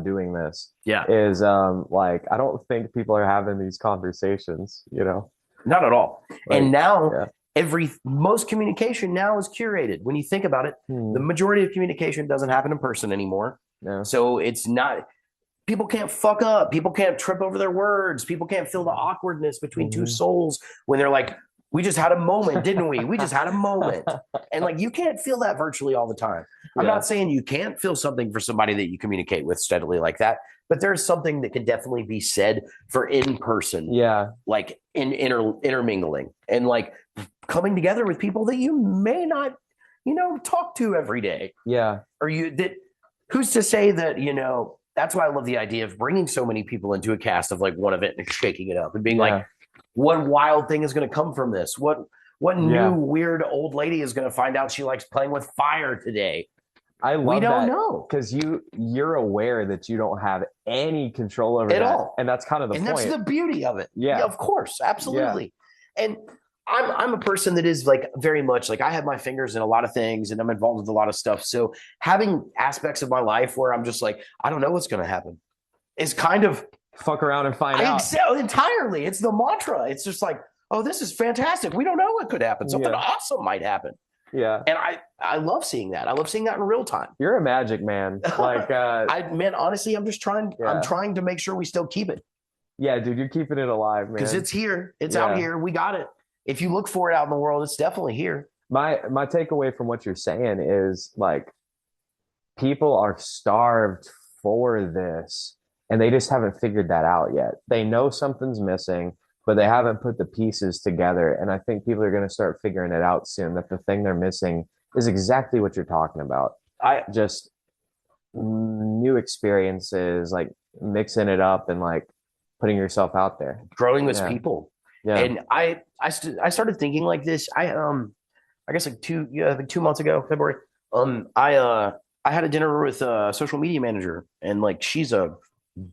doing this. Yeah. Is like, I don't think people are having these conversations, Not at all. Like, and now yeah. Most communication now is curated. When you think about it, the majority of communication doesn't happen in person anymore. Yeah. So it's not, people can't fuck up. People can't trip over their words. People can't feel the awkwardness between two souls when they're like, We just had a moment, didn't we? We just had a moment. And like, you can't feel that virtually all the time. I'm not saying you can't feel something for somebody that you communicate with steadily like that, but there's something that can definitely be said for in person. Yeah. Like intermingling and like coming together with people that you may not, talk to every day. Yeah. Or who's to say that, that's why I love the idea of bringing so many people into a cast of like one event and shaking it up and being like, what wild thing is going to come from this? What new weird old lady is going to find out she likes playing with fire today? I love we don't that know because you're aware that you don't have any control over at that, all, and that's kind of the point. And that's the beauty of it. Yeah, of course, absolutely. Yeah. And I'm a person that is like very much like I have my fingers in a lot of things, and I'm involved with a lot of stuff. So having aspects of my life where I'm just like, I don't know what's going to happen, is kind of fuck around and find out. Entirely, it's the mantra. It's just like, oh, this is fantastic. We don't know what could happen. Something awesome might happen. Yeah. And I love seeing that. I love seeing that in real time. You're a magic man. Like honestly, I'm just trying I'm trying to make sure we still keep it. Yeah, dude, you're keeping it alive, man. Because it's here. It's out here. We got it. If you look for it out in the world, it's definitely here. My takeaway from what you're saying is like people are starved for this and they just haven't figured that out yet. They know something's missing, but they haven't put the pieces together. And I think people are going to start figuring it out soon, that the thing they're missing is exactly what you're talking about. Just new experiences, like mixing it up and like putting yourself out there. Growing as people. Yeah. And I started thinking like this. I guess like 2 months ago, February, I had a dinner with a social media manager, and like she's a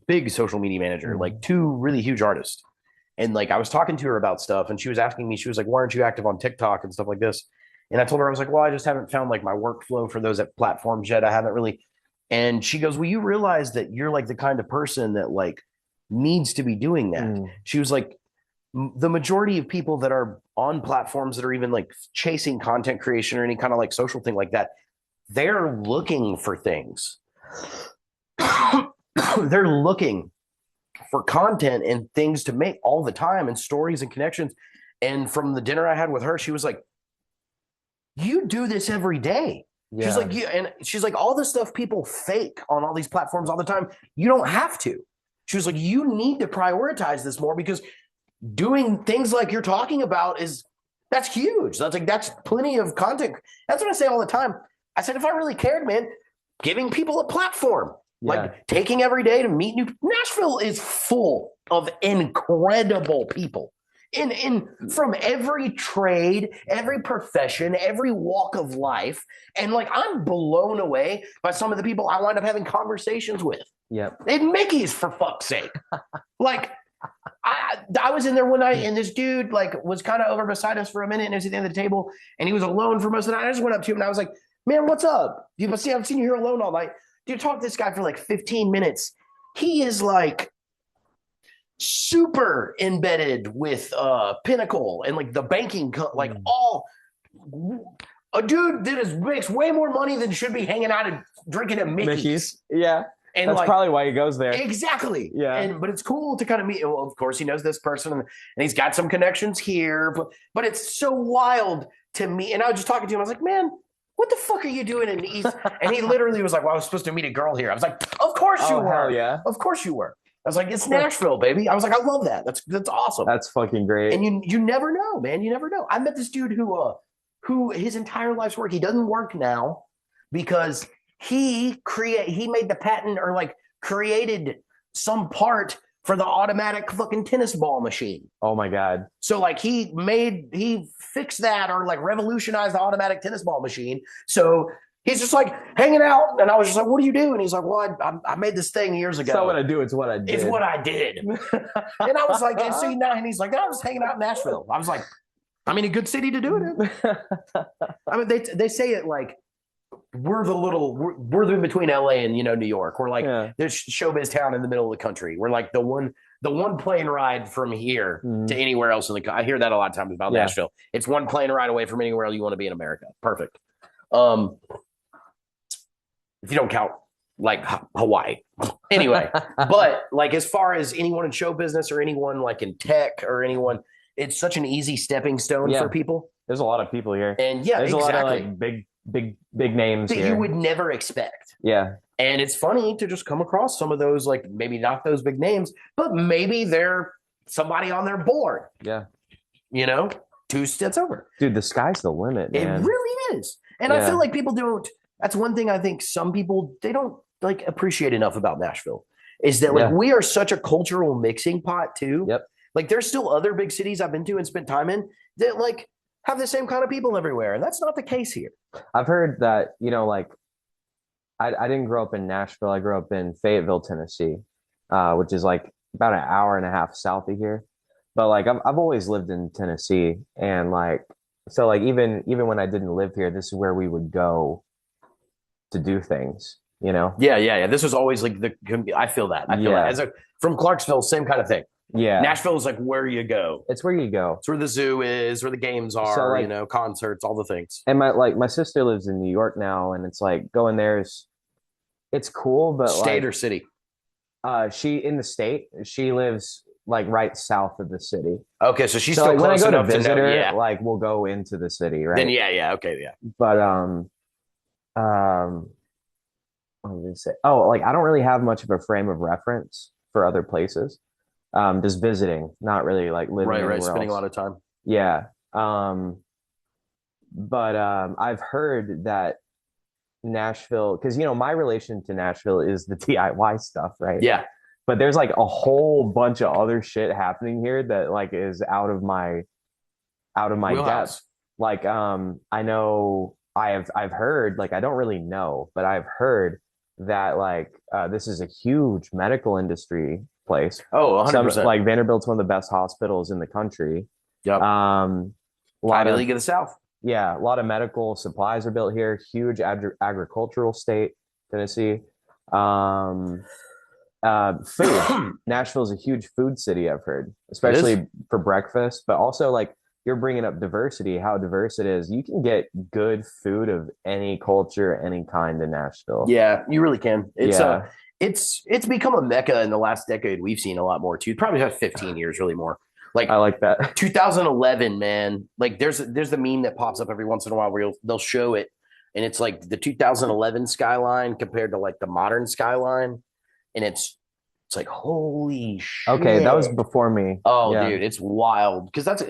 big social media manager, like 2 really huge artists. And like I was talking to her about stuff, and she was asking me, she was like, why aren't you active on TikTok and stuff like this? And I told her, I was like, well, I just haven't found like my workflow for those platforms yet. I haven't really. And she goes, well, you realize that you're like the kind of person that like needs to be doing that. She was like, the majority of people that are on platforms that are even like chasing content creation or any kind of like social thing like that, they're looking for things. They're looking for content and things to make all the time, and stories and connections. And from the dinner I had with her, she was like, you do this every day. Yeah. She's like, and she's like, all the stuff people fake on all these platforms all the time, you don't have to. She was like, you need to prioritize this more, because doing things like you're talking about that's huge. That's plenty of content. That's what I say all the time. I said, if I really cared, man, giving people a platform, like taking every day to meet Nashville is full of incredible people in from every trade, every profession, every walk of life. And like, I'm blown away by some of the people I wind up having conversations with. Yep. And Mickey's, for fuck's sake. Like, I was in there one night, and this dude like was kind of over beside us for a minute, and he was at the end of the table, and he was alone for most of the night. I just went up to him and I was like, man, what's up? I've seen you here alone all night. Dude, talk to this guy for like 15 minutes. He is like super embedded with Pinnacle and like the banking, like all a dude that makes way more money than should be hanging out and drinking at Mickey's. Yeah. And that's like, probably why he goes there. Exactly. Yeah. But it's cool to kind of meet. Well, of course, he knows this person, and he's got some connections here. But it's so wild to me. And I was just talking to him. I was like, man, what the fuck are you doing in the East? And he literally was like, well, I was supposed to meet a girl here. I was like, of course you were. Hell yeah. Of course you were. I was like, it's Nashville, baby. I was like, I love that. That's awesome. That's fucking great. And you never know, man. You never know. I met this dude who his entire life's work, he doesn't work now because he made the patent or like created some part for the automatic fucking tennis ball machine. Oh my God. So like he fixed that or like revolutionized the automatic tennis ball machine. So he's just like hanging out. And I was just like, what do you do? And he's like, well, I made this thing years ago. It's not what I do. It's what I did. It's what I did. And I was like, and he's like, I was hanging out in Nashville. I was like, I'm in a good city to do it. I mean, they say it like, we're in between LA and New York. We're like this showbiz town in the middle of the country. We're like the one plane ride from here to anywhere else in the country. I hear that a lot of times about Nashville. It's one plane ride away from anywhere you want to be in America. Perfect. If you don't count like Hawaii. Anyway, but like as far as anyone in show business or anyone like in tech or anyone, it's such an easy stepping stone Yeah. for people. There's a lot of people here. And yeah, there's exactly. a lot of like big names that here you would never expect. Yeah. And it's funny to just come across some of those, like maybe not those big names, but maybe they're somebody on their board. Yeah. You know, 2 steps over. Dude, the sky's the limit, man. It really is. And I feel like people don't, that's one thing I think some people, they don't like appreciate enough about Nashville is that like we are such a cultural mixing pot too. Yep. Like there's still other big cities I've been to and spent time in that like have the same kind of people everywhere. And that's not the case here. I've heard that, you know, like I didn't grow up in Nashville. I grew up in Fayetteville, Tennessee, which is like about an hour and a half south of here. But like I've always lived in Tennessee, and like so like even when I didn't live here, this is where we would go to do things, you know? Yeah. This was always like I feel that. I feel that. As from Clarksville, same kind of thing. Yeah. Nashville is like where you go. It's where you go. It's where the zoo is, where the games are, so like, you know, concerts, all the things. And my sister lives in New York now, and it's like going there it's cool, but state like, or city? She in the state. She lives like right south of the city. Okay, so she's still like, close when I go enough to visit her, know, like we'll go into the city, right? Then okay. But what did they say? Oh, like I don't really have much of a frame of reference for other places. Just visiting, not really like living right, spending else. a lot of time. Yeah. But I've heard that Nashville, because you know my relation to Nashville is the DIY stuff, right? Yeah. But there's like a whole bunch of other shit happening here that like is out of my depth. Like I know I've heard, like I don't really know, but I've heard that like this is a huge medical industry place. Oh, 100%. Like Vanderbilt's one of the best hospitals in the country. Yep. Ivy League of the South. Yeah, a lot of medical supplies are built here. Huge agricultural state, Tennessee. Food. Nashville's a huge food city, I've heard, especially for breakfast, but also like you're bringing up diversity, how diverse it is. You can get good food of any culture, any kind in Nashville. Yeah, you really can. It's become a mecca in the last decade. We've seen a lot more too. Probably have 15 years, really more. Like I like that. 2011, man. Like there's the meme that pops up every once in a while where they'll show it, and it's like the 2011 skyline compared to like the modern skyline, and it's like holy shit. Okay, that was before me. Oh, yeah. Dude, it's wild because that's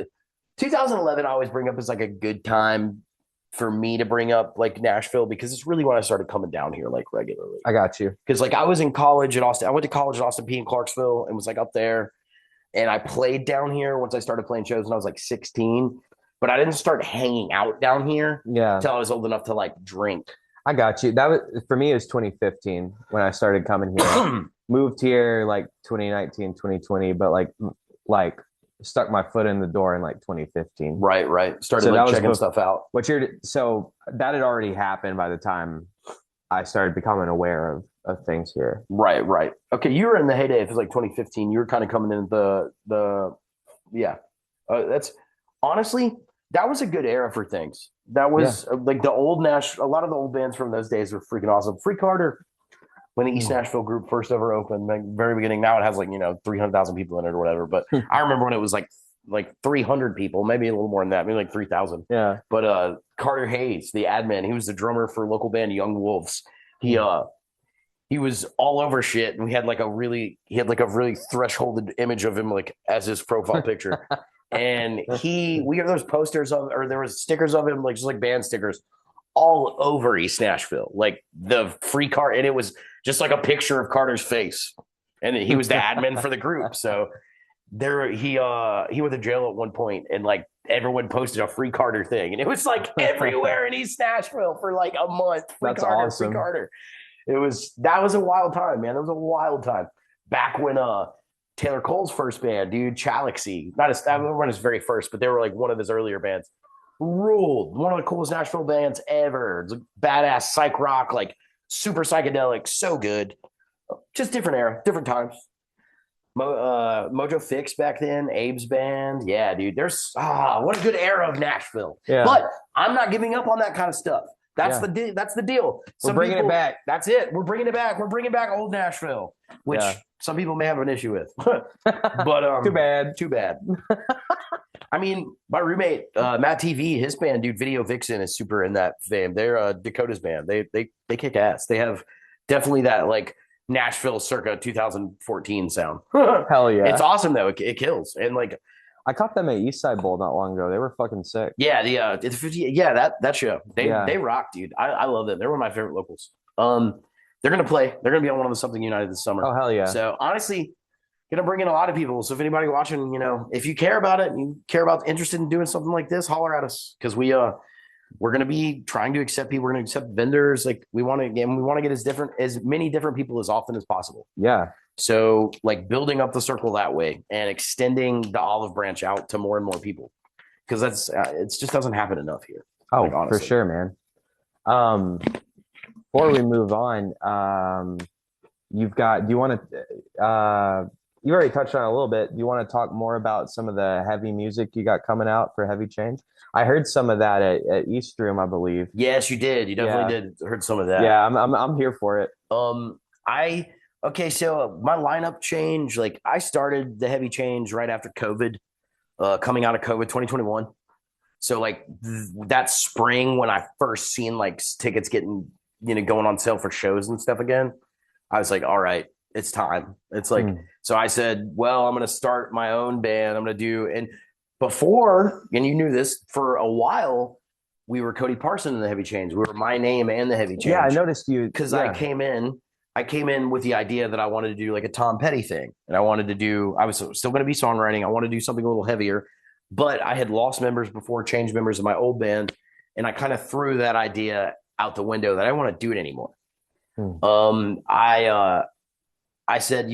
2011. I always bring up as like a good time for me to bring up like Nashville because it's really when I started coming down here like regularly. I got you. Because like I was in college at Austin. I went to college at Austin P in Clarksville and was like up there. And I played down here once I started playing shows when I was like 16. But I didn't start hanging out down here until I was old enough to like drink. I got you. That was for me. It was 2015 when I started coming here. Moved here like 2019, 2020, but like stuck my foot in the door in like 2015. Right. Started like checking stuff out. So that had already happened by the time I started becoming aware of things here. Right. Okay, you were in the heyday. It was like 2015. You were kind of coming in that's honestly that was a good era for things. That was like the old Nash. A lot of the old bands from those days were freaking awesome. Free Carter, when the East Nashville group first ever opened, like very beginning. Now it has like 300,000 people in it or whatever. But I remember when it was like 300 people, maybe a little more than that, maybe like 3,000. Yeah. But Carter Hayes, the admin, he was the drummer for local band Young Wolves. He was all over shit, and he had like a really thresholded image of him like as his profile picture. And we have those posters there was stickers of him, like just like band stickers all over East Nashville, like the free card, and it was just like a picture of Carter's face, and he was the admin for the group. So he went to jail at one point, and like everyone posted a Free Carter thing, and it was like everywhere in East Nashville for like a month. That's awesome. Free Carter. That was a wild time, man. That was a wild time. Back when Taylor Cole's first band, dude, Chalaxy, I don't remember his very first, but they were like one of his earlier bands. Ruled. One of the coolest Nashville bands ever. It's like badass psych rock, like super psychedelic, so good. Just different era, different times. Mojo Fix back then, Abe's band. Yeah, dude. What a good era of Nashville. Yeah. But I'm not giving up on that kind of stuff. That's the deal. We're bringing it back. That's it. We're bringing it back. We're bringing back old Nashville, which some people may have an issue with. But too bad. I mean, my roommate, Matt TV, his band, dude, Video Vixen is super in that fame. They're Dakota's band. They kick ass. They have definitely that like Nashville circa 2014 sound. Hell yeah. It's awesome though. It kills. And like I caught them at East Side Bowl not long ago. They were fucking sick. yeah, the 50, yeah, that show. They rock, dude. I love them. They're one of my favorite locals. They're gonna play. They're gonna be on one of the Something United this summer. Oh hell yeah. So honestly, gonna bring in a lot of people. So if anybody watching, you know, if you care about it and you care about interested in doing something like this, holler at us because we're gonna be trying to accept people. We're gonna accept vendors. Like we want to get as many different people as often as possible. Yeah. So like building up the circle that way and extending the olive branch out to more and more people because that's it just doesn't happen enough here. Oh, like, for sure, man. Before we move on, you've got. Do you want to? You already touched on it a little bit. Do you want to talk more about some of the heavy music you got coming out for Heavy Change? I heard some of that at East Room, I believe. Yes, you did. You definitely did. Heard some of that. Yeah, I'm here for it. Okay, so my lineup change, like I started the Heavy Change right after COVID, coming out of COVID 2021. So like that spring when I first seen like tickets getting, going on sale for shows and stuff again, I was like, all right, it's time. It's like, so I said, well, I'm going to start my own band. I'm going to do, and before, and you knew this for a while, we were Cody Parson and the Heavy Change. We were my name and the Heavy Change. Yeah, I noticed you. Because I came in with the idea that I wanted to do like a Tom Petty thing. And I was still going to be songwriting. I wanted to do something a little heavier, but I had lost members before, changed members of my old band. And I kind of threw that idea out the window that I don't want to do it anymore. I said,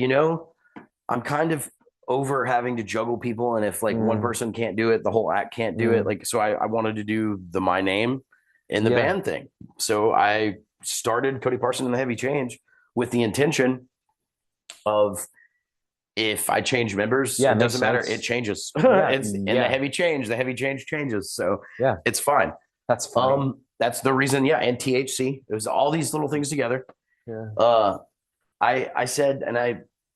I'm kind of over having to juggle people. And if like one person can't do it, the whole act can't do it. Like, so I wanted to do my name in the band thing. So I started Cody Parson and the Heavy Change with the intention of if I change members, it doesn't matter. It changes. The Heavy Change changes. So it's fine. That's fine. That's the reason. Yeah. And THC, it was all these little things together. Yeah. I said,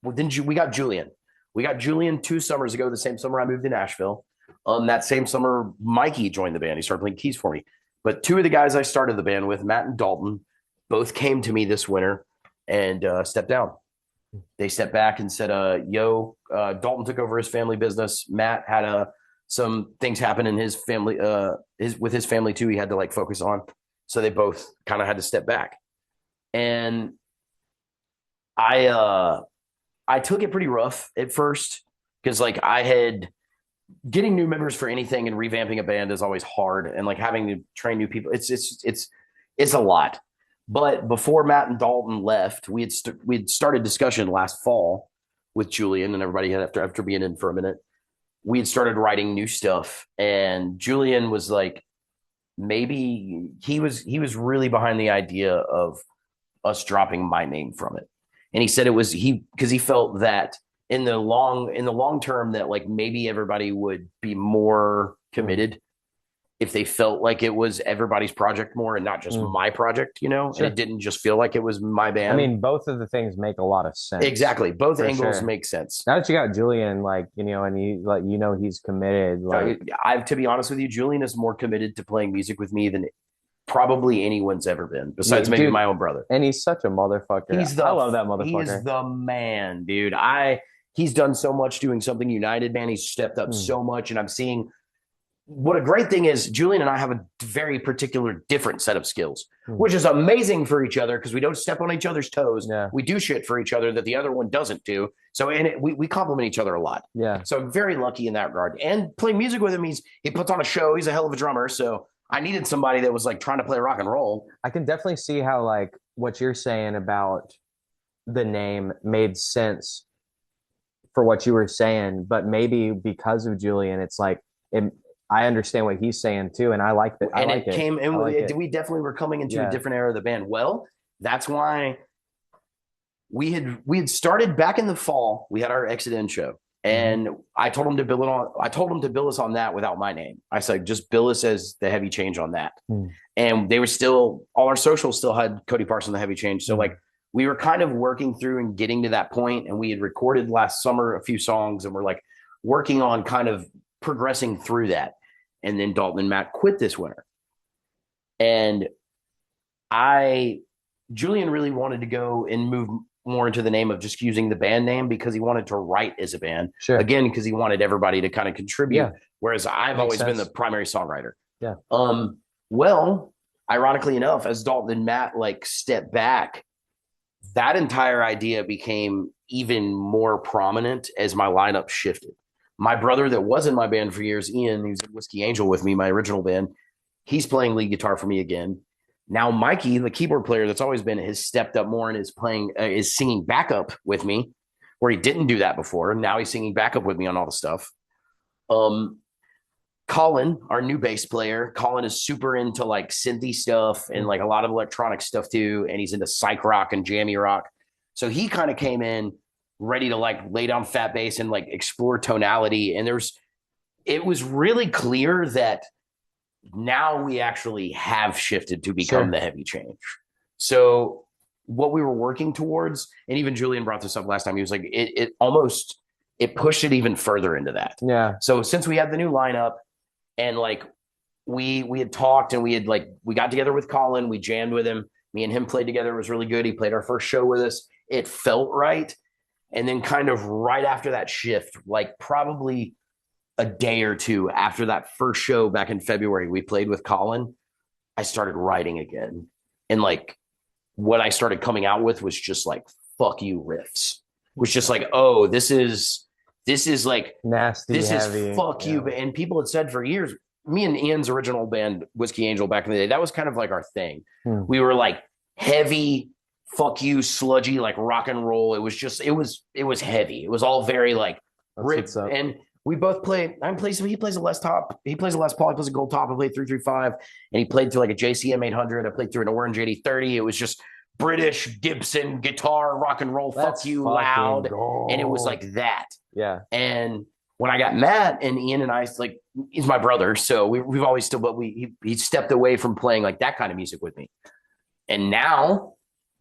we got Julian. We got Julian 2 summers ago, the same summer I moved to Nashville. That same summer, Mikey joined the band. He started playing keys for me. But 2 of the guys I started the band with, Matt and Dalton, both came to me this winter and stepped down. They stepped back and said, Dalton took over his family business. Matt had some things happen in his family, with his family too. He had to like focus on. So they both kind of had to step back. And I took it pretty rough at first because like getting new members for anything and revamping a band is always hard. And like having to train new people, it's a lot. But before Matt and Dalton left, we had started discussion last fall with Julian and everybody after being in for a minute. We had started writing new stuff, and Julian was like, maybe he was really behind the idea of us dropping my name from it. And he said it was because he felt that in the long term that like maybe everybody would be more committed if they felt like it was everybody's project more and not just my project, Sure. And it didn't just feel like it was my band. I mean, both of the things make a lot of sense. Exactly. Both angles make sense. Now that you got Julian, and he's committed. To be honest with you, Julian is more committed to playing music with me than probably anyone's ever been, besides maybe my own brother. And he's such a motherfucker. I love that motherfucker. He's the man, dude. He's done so much doing Something United, man. He's stepped up so much, and I'm seeing what a great thing is. Julian and I have a very particular different set of skills, which is amazing for each other because we don't step on each other's toes. Yeah. We do shit for each other that the other one doesn't do. So we complement each other a lot. Yeah. So I'm very lucky in that regard. And playing music with him, he puts on a show. He's a hell of a drummer. So I needed somebody that was like trying to play rock and roll. I can definitely see how like what you're saying about the name made sense for what you were saying, but maybe because of Julian, it's like I understand what he's saying too, and I like that. We definitely were coming into a different era of the band. Well, that's why we had started back in the fall. We had our Exit In show, and I told him to bill it on. I told him to bill us on that without my name. I said just bill us as the Heavy Change on that. And they were still all our socials still had Cody Parson the Heavy Change. So like we were kind of working through and getting to that point, and we had recorded last summer a few songs, and we're like working on kind of progressing through that. And then Dalton and Matt quit this winter. And Julian really wanted to go and move more into the name of just using the band name because he wanted to write as a band. Sure. Again, because he wanted everybody to kind of contribute. Yeah. Whereas I've always been the primary songwriter. Yeah. Well, ironically enough, as Dalton and Matt like stepped back, that entire idea became even more prominent as my lineup shifted. My brother that was in my band for years, Ian, who's in Whiskey Angel with me, my original band, he's playing lead guitar for me again. Now Mikey, the keyboard player that's always been, has stepped up more and is singing backup with me, where he didn't do that before. Now he's singing backup with me on all the stuff. Colin, our new bass player, Colin is super into like synthy stuff and like a lot of electronic stuff too. And he's into psych rock and jammy rock. So he kind of came in ready to like lay down fat bass and like explore tonality. And it was really clear that now we actually have shifted to become the heavy change. So what we were working towards, and even Julian brought this up last time, he was like, it pushed it even further into that. Yeah. So since we had the new lineup and like we had talked and we got together with Colin, we jammed with him. Me and him played together. It was really good. He played our first show with us. It felt right. And then kind of right after that shift, like probably a day or two after that first show back in February, we played with Colin, I started writing again. And like what I started coming out with was just like, fuck you riffs. It was just like, oh, this is like nasty. This heavy. is fuck you. And people had said for years, me and Ian's original band, Whiskey Angel, back in the day, that was kind of like our thing. We were like heavy, fuck you, sludgy, like rock and roll. It was just, it was heavy. It was all very like ripped. And we both play. He plays a Les top. He plays a Les Paul. He plays a gold top. I played 335, and he played through like a JCM 800. I played through an Orange 8030. It was just British Gibson guitar, rock and roll. Fuck you, loud, and it was like that. Yeah. And when I got Matt and Ian and I, like, he's my brother, so we've always still, but he stepped away from playing like that kind of music with me, and now,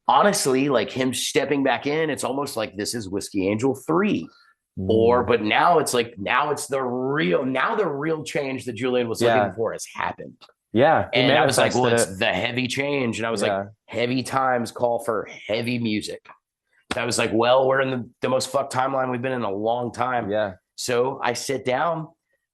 honestly, like him stepping back in, it's almost like this is Whiskey Angel 3. But now it's the real change that Julian was looking for has happened. Yeah. And I was like, well, it's the heavy change. And I was like, heavy times call for heavy music. And I was like, well, we're in the most fucked timeline we've been in a long time. Yeah. So I sit down,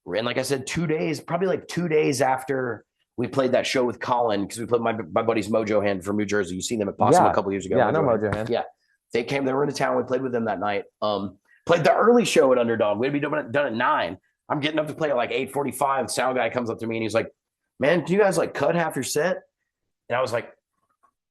and like I said, 2 days, probably like 2 days after we played that show with Colin, because we played my buddies Mojo Hand from New Jersey. You seen them at Possum a couple years ago. Yeah, I know Mojo Hand. Yeah. They were in town. We played with them that night. Played the early show at Underdog. We'd be done at 9. I'm getting up to play at like 8:45. The sound guy comes up to me and he's like, man, can you guys like cut half your set? And I was like,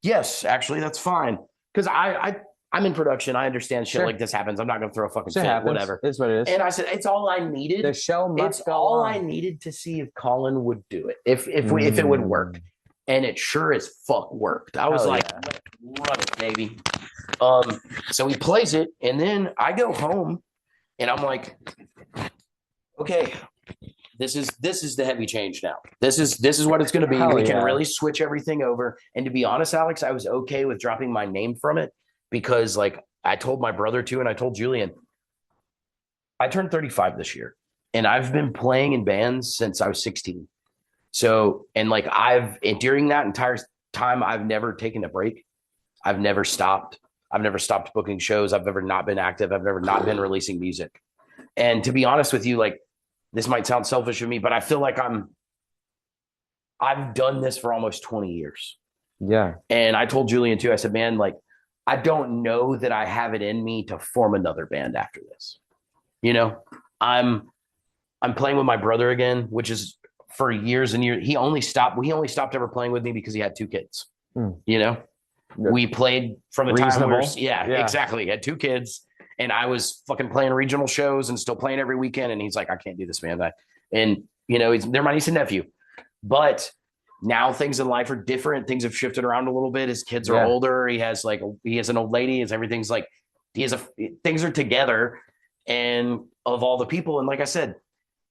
yes, actually, that's fine. Because I'm in production. I understand shit like this happens. I'm not going to throw a fucking fit, whatever. It's what it is. And I said, it's all I needed. The show must go all on. I needed to see if Colin would do it, if it would work. And it sure as fuck worked. I was like, run it, baby. So he plays it, and then I go home, and I'm like, okay, this is the heavy change now. This is what it's going to be. We can really switch everything over. And to be honest, Alex, I was okay with dropping my name from it because, like, I told my brother too, and I told Julian, I turned 35 this year, and I've been playing in bands since I was 16. So, and like during that entire time, I've never taken a break. I've never stopped booking shows. I've never not been active. I've never not been releasing music. And to be honest with you, like, this might sound selfish of me, but I feel like I've done this for almost 20 years. Yeah. And I told Julian too, I said, man, like, I don't know that I have it in me to form another band after this. You know, I'm playing with my brother again, which is for years and years. He only stopped ever playing with me because he had 2 kids. You know, we played from a time where, exactly. He had 2 kids, and I was fucking playing regional shows and still playing every weekend. And he's like, I can't do this, man. And you know, they're my niece and nephew, but now things in life are different. Things have shifted around a little bit. His kids are older. He has an old lady. Everything's like, things are together. And of all the people, and like I said,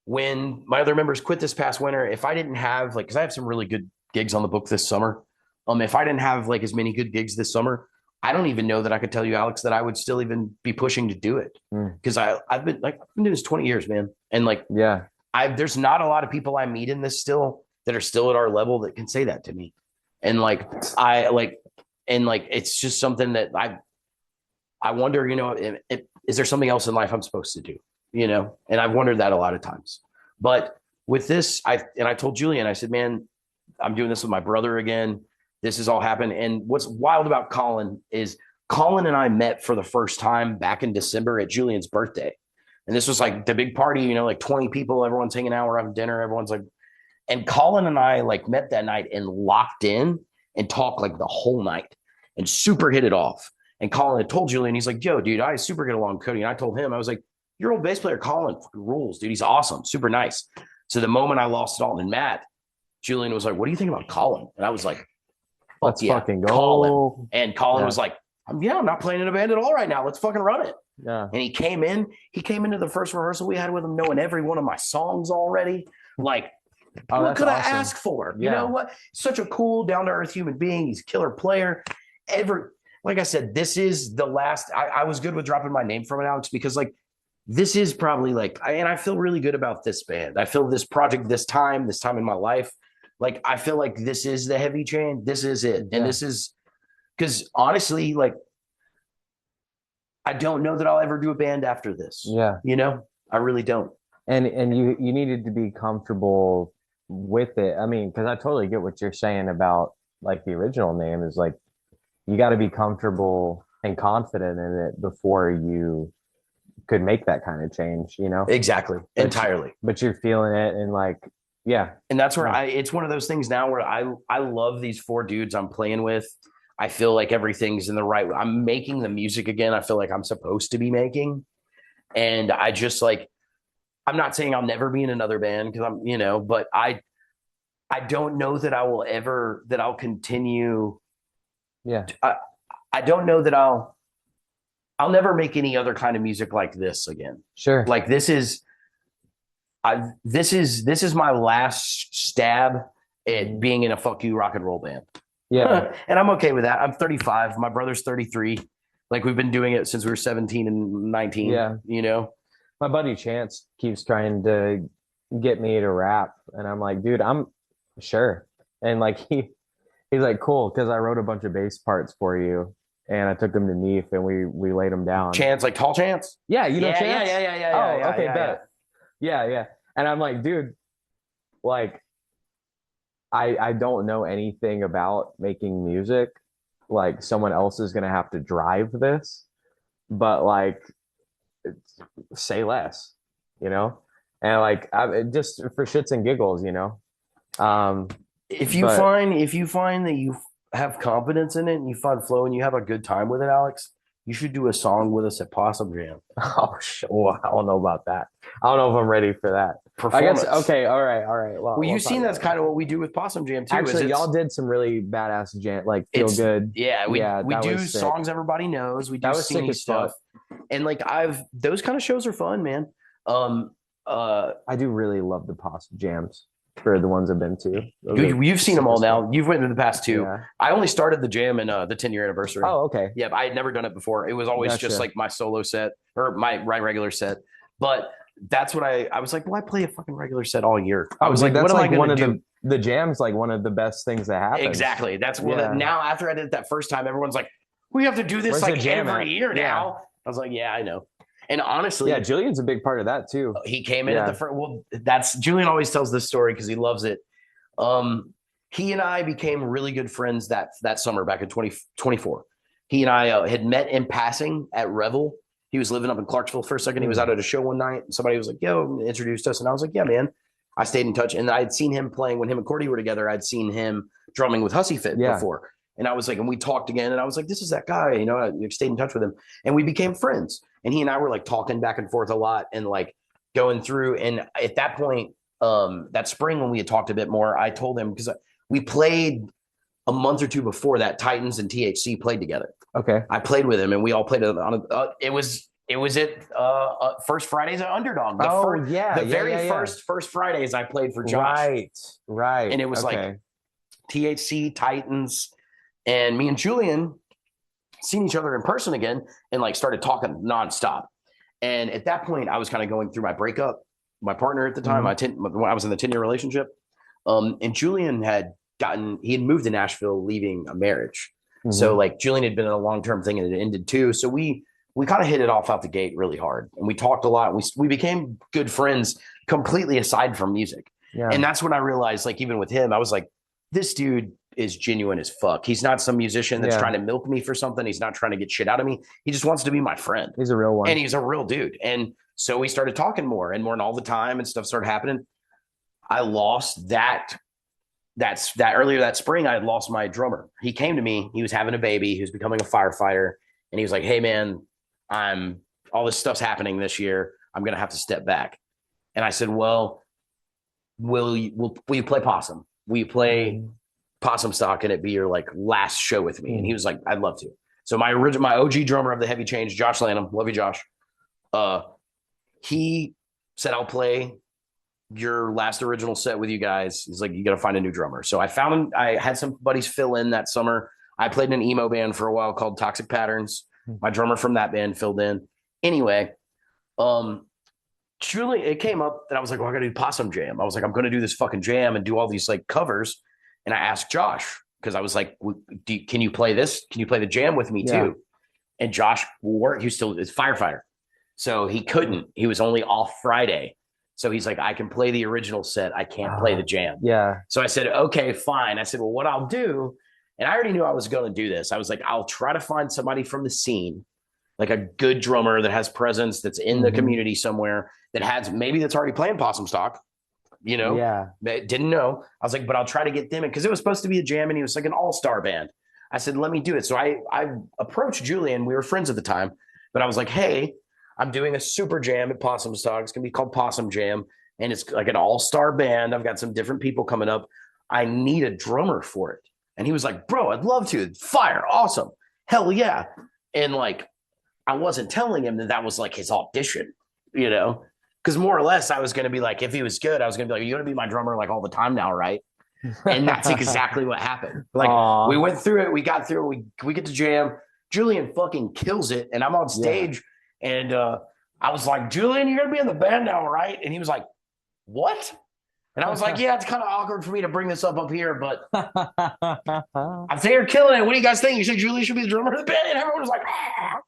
when my other members quit this past winter, if I didn't have because I have some really good gigs on the book this summer. If I didn't have like as many good gigs this summer, I don't even know that I could tell you, Alex, that I would still even be pushing to do it. Because I've been doing this 20 years, man. And like, there's not a lot of people I meet in this still that are still at our level that can say that to me. And like, it's just something that I wonder, is there something else in life I'm supposed to do? And I've wondered that a lot of times. But with this, I told Julian, I said, man, I'm doing this with my brother again. This has all happened. And what's wild about Colin is Colin and I met for the first time back in December at Julian's birthday. And this was like the big party, like 20 people, everyone's hanging out, we're having dinner, everyone's like, and Colin and I like met that night and locked in and talked like the whole night and super hit it off. And Colin had told Julian, he's like, yo, dude, I super get along with Cody. And I told him, I was like, your old bass player, Colin, fucking rules, dude. He's awesome, super nice. So the moment I lost Dalton and Matt, Julian was like, what do you think about Colin? And I was like, let's fucking go. Colin. And Colin was like, I'm not playing in a band at all right now. Let's fucking run it. Yeah. And he came into the first rehearsal we had with him, knowing every one of my songs already. Like, what could I ask for? You know what? Such a cool, down-to-earth human being. He's a killer player. Like I said, this is the last. I was good with dropping my name from it, Alex, because like this is probably like, and I feel really good about this band. I feel this project, this time in my life. Like, I feel like this is the heavy chain. This is it. And this is, because honestly, like, I don't know that I'll ever do a band after this. Yeah. I really don't. And you needed to be comfortable with it. I mean, because I totally get what you're saying about like the original name is like, you got to be comfortable and confident in it before you could make that kind of change, Exactly. Entirely. But you're feeling it and like, yeah. And that's where it's one of those things now where I love these 4 dudes I'm playing with. I feel like everything's in the right way. I'm making the music again. I feel like I'm supposed to be making. And I just like, I'm not saying I'll never be in another band because I'm, but I don't know that I'll continue. Yeah. I don't know that I'll never make any other kind of music like this again. Sure. Like this is my last stab at being in a fuck you rock and roll band. Yeah. And I'm okay with that. I'm 35. My brother's 33. Like we've been doing it since we were 17 and 19. Yeah. My buddy Chance keeps trying to get me to rap. And I'm like, dude, I'm sure. And like he's like, cool, because I wrote a bunch of bass parts for you. And I took them to Neef and we laid them down. Chance, like tall Chance? Yeah, Chance? Yeah. Oh, okay, bet. Yeah. And I'm like, dude, like, I don't know anything about making music. Like, someone else is gonna have to drive this, but like, say less, And like, just for shits and giggles, If you find that you have confidence in it and you find flow and you have a good time with it, Alex, you should do a song with us at Possum Jam. Oh, sure. I don't know about that. I don't know if I'm ready for that. I guess. Okay. All right. Well, you've seen that's kind of what we do with Possum Jam too. Actually, y'all did some really badass jam, like feel good. Yeah, we do songs everybody knows. We do singing stuff, and like those kind of shows are fun, man. I do really love the Possum Jams for the ones I've been to. You've seen them all now. You've went to the past 2. Yeah. I only started the jam in the 10-year anniversary. Oh, okay. Yeah, I had never done it before. It was always just like my solo set or my regular set. But that's what I was like, well, I play a fucking regular set all year. I was like, that's what am like I one going to do? The jam's like one of the best things that happens. Exactly. That's now after I did it that first time, everyone's like, we have to do this like every year now. I was like, yeah, I know. And honestly, Julian's a big part of that too. He came in at the first. Well, Julian always tells this story because he loves it. He and I became really good friends that summer back in 2024. He and I had met in passing at Revel. He was living up in Clarksville for a second. He was out at a show one night. And somebody was like, yo, introduced us. And I was like, yeah, man. I stayed in touch. And I had seen him playing when him and Cordy were together. I'd seen him drumming with Hussy Fit before. And I was like, and we talked again. And I was like, this is that guy. I stayed in touch with him. And we became friends. And he and I were like talking back and forth a lot and like going through. And at that point, that spring when we had talked a bit more, I told him, because we played a month or two before that, Titans and THC played together. Okay. I played with him and we all played on it was at First Fridays at Underdog. The very first Fridays I played for Josh. Right. And it was like THC, Titans, and me and Julian seen each other in person again and like started talking nonstop. And at that point I was kind of going through my breakup my partner at the time. When I was in the 10-year relationship. And Julian had moved to Nashville leaving a marriage. So like Julian had been in a long-term thing and it ended too. So we kind of hit it off out the gate really hard. And we talked a lot. We became good friends completely aside from music. Yeah. And that's when I realized, like, even with him, I was like, this dude is genuine as fuck. He's not some musician that's trying to milk me for something. He's not trying to get shit out of me. He just wants to be my friend. He's a real one. And he's a real dude. And so we started talking more and all the time, and stuff started happening. I lost that earlier that spring. I had lost my drummer. He came to me. He was having a baby. He was becoming a firefighter. And he was like, hey man, all this stuff's happening this year. I'm going to have to step back. And I said, well, will you play possum? Will you play possum stock and it be your like last show with me? And he was like, I'd love to. So my OG drummer of the Heavy Change, Josh Lanham, love you, Josh. He said, I'll play your last original set with you guys. He's like, you got to find a new drummer. So I had some buddies fill in that summer. I played in an emo band for a while called Toxic Patterns. My drummer from that band filled in. Anyway, truly it came up that I was like, well, I got to do Possum Jam. I was like, I'm going to do this fucking jam and do all these like covers. And I asked Josh, because I was like, can you play this? Can you play the jam with me too? And Josh he still is firefighter. So he couldn't. He was only off Friday. So he's like, I can play the original set. I can't play the jam. Yeah. So I said, okay, fine. I said, well, what I'll do, and I already knew I was going to do this. I was like, I'll try to find somebody from the scene, like a good drummer that has presence, that's in the community somewhere, that's already playing possum stock, you know? Yeah. Didn't know. I was like, but I'll try to get them in, because it was supposed to be a jam and he was like an all-star band. I said, let me do it. So I approached Julian. We were friends at the time, but I was like, hey, I'm doing a super jam at Possum Stock. It's going to be called Possum Jam. And it's like an all-star band. I've got some different people coming up. I need a drummer for it. And he was like, bro, I'd love to. Fire. Awesome. Hell yeah. And like, I wasn't telling him that was like his audition, you know, because more or less I was going to be like, if he was good, I was going to be like, you're going to be my drummer like all the time now, right? And that's exactly what happened. Like we went through it. We got through it. We get to jam. Julian fucking kills it. And I'm on stage and I was like, Julian, you're going to be in the band now, right? And he was like, what? And I was like, yeah, it's kind of awkward for me to bring this up here, but I think you're killing it. What do you guys think? You said Julian should be the drummer of the band? And everyone was like, ah.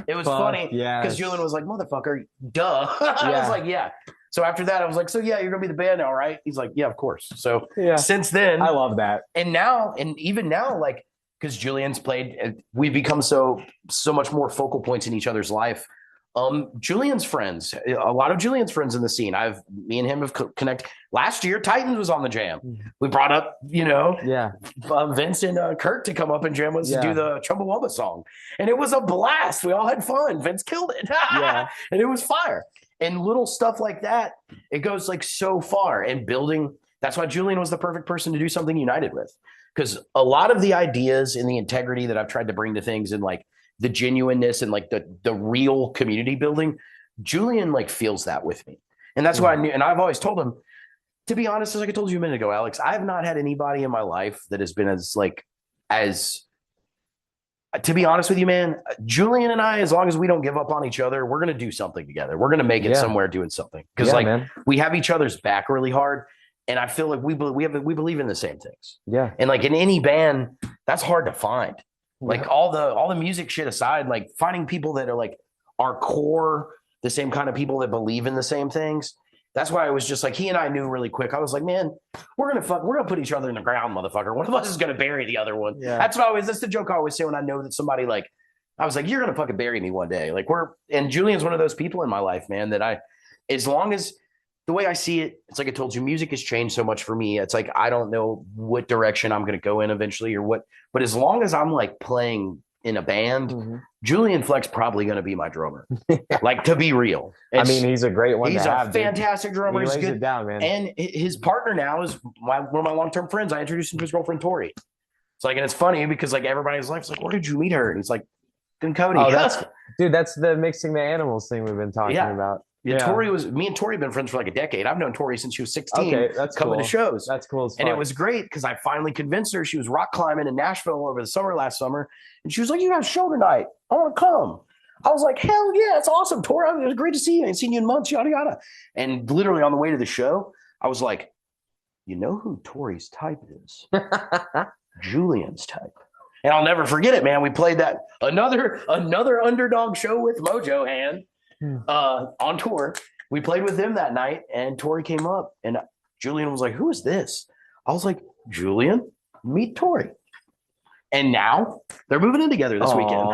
It was funny because Julian was like, motherfucker, duh. I was like, yeah. So after that, I was like, so yeah, you're going to be the band now, right? He's like, yeah, of course. So since then. I love that. And even now, like, because Julian's played, we've become so much more focal points in each other's life. Julian's friends, a lot of Julian's friends in the scene. Me and him have connected. Last year, Titans was on the jam. We brought up, Vince and Kurt to come up and jam with us to do the Chumbawamba song. And it was a blast. We all had fun. Vince killed it. And it was fire. And little stuff like that, it goes like so far. And building, that's why Julian was the perfect person to do something united with. Because a lot of the ideas and the integrity that I've tried to bring to things and like the genuineness and like the real community building, Julian like feels that with me. And that's why I knew, and I've always told him, to be honest, as like I told you a minute ago, Alex, I have not had anybody in my life that has been to be honest with you, man, Julian and I, as long as we don't give up on each other, we're going to do something together. We're going to make it somewhere doing something. Cause we have each other's back really hard. And I feel like we believe in the same things. Yeah. And like in any band, that's hard to find. Like all the music shit aside, like finding people that are like our core, the same kind of people that believe in the same things. That's why I was just like, he and I knew really quick. I was like, man, we're gonna put each other in the ground, motherfucker. One of us is gonna bury the other one. Yeah. That's the joke I always say when I know that somebody like, I was like, you're gonna fucking bury me one day. Like and Julian's one of those people in my life, man, that as long as the way I see it, it's like I told you, music has changed so much for me. It's like, I don't know what direction I'm going to go in eventually or what, but as long as I'm like playing in a band, Julian Fleck's probably going to be my drummer. Like, to be real. He's a great one. He's a fantastic drummer. He he's lays good. It down, man. And his partner now is one of my long-term friends. I introduced him to his girlfriend, Tori. It's like, and it's funny because like everybody's life's like, where did you meet her? And he's like, in Cody. Oh, that's the mixing the animals thing we've been talking about. Yeah, me and Tori have been friends for like a decade. I've known Tori since she was 16. Okay, that's coming to shows. That's cool as fuck. And it was great because I finally convinced her. She was rock climbing in Nashville over the summer last summer. And she was like, you got a show tonight. I want to come. I was like, hell yeah, it's awesome, Tori. It was great to see you. I ain't seen you in months, yada yada. And literally on the way to the show, I was like, you know who Tori's type is? Julian's type. And I'll never forget it, man. We played that another underdog show with Mojo Hand on tour. We played with them that night, and Tori came up, and Julian was like, "Who is this?" I was like, "Julian, meet Tori." And now they're moving in together this weekend.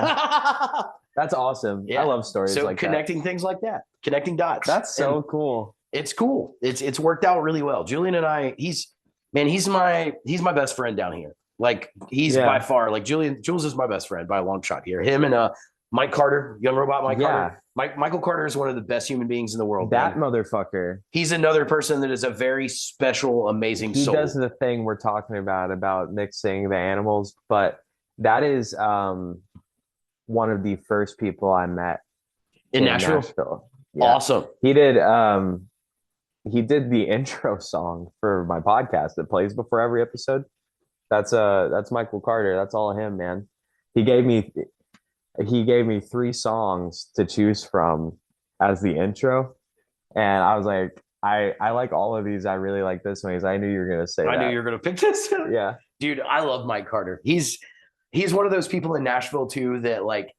That's awesome. Yeah. I love stories like connecting things like that, connecting dots. That's so cool. It's cool. It's worked out really well. Julian and I, he's my best friend down here. Like he's by far like Jules is my best friend by a long shot here. Him and Mike Carter, young robot Mike Carter. Michael Carter is one of the best human beings in the world. That motherfucker. He's another person that is a very special, amazing soul. He does the thing we're talking about mixing the animals, but that is one of the first people I met in Nashville. Yeah. Awesome. He did the intro song for my podcast that plays before every episode. That's Michael Carter. That's all him, man. He gave me 3 songs to choose from as the intro, and I was like, I like all of these. I really like this one because I knew you were gonna say. I knew you were gonna pick this. Yeah, dude, I love Mike Carter. He's one of those people in Nashville too that like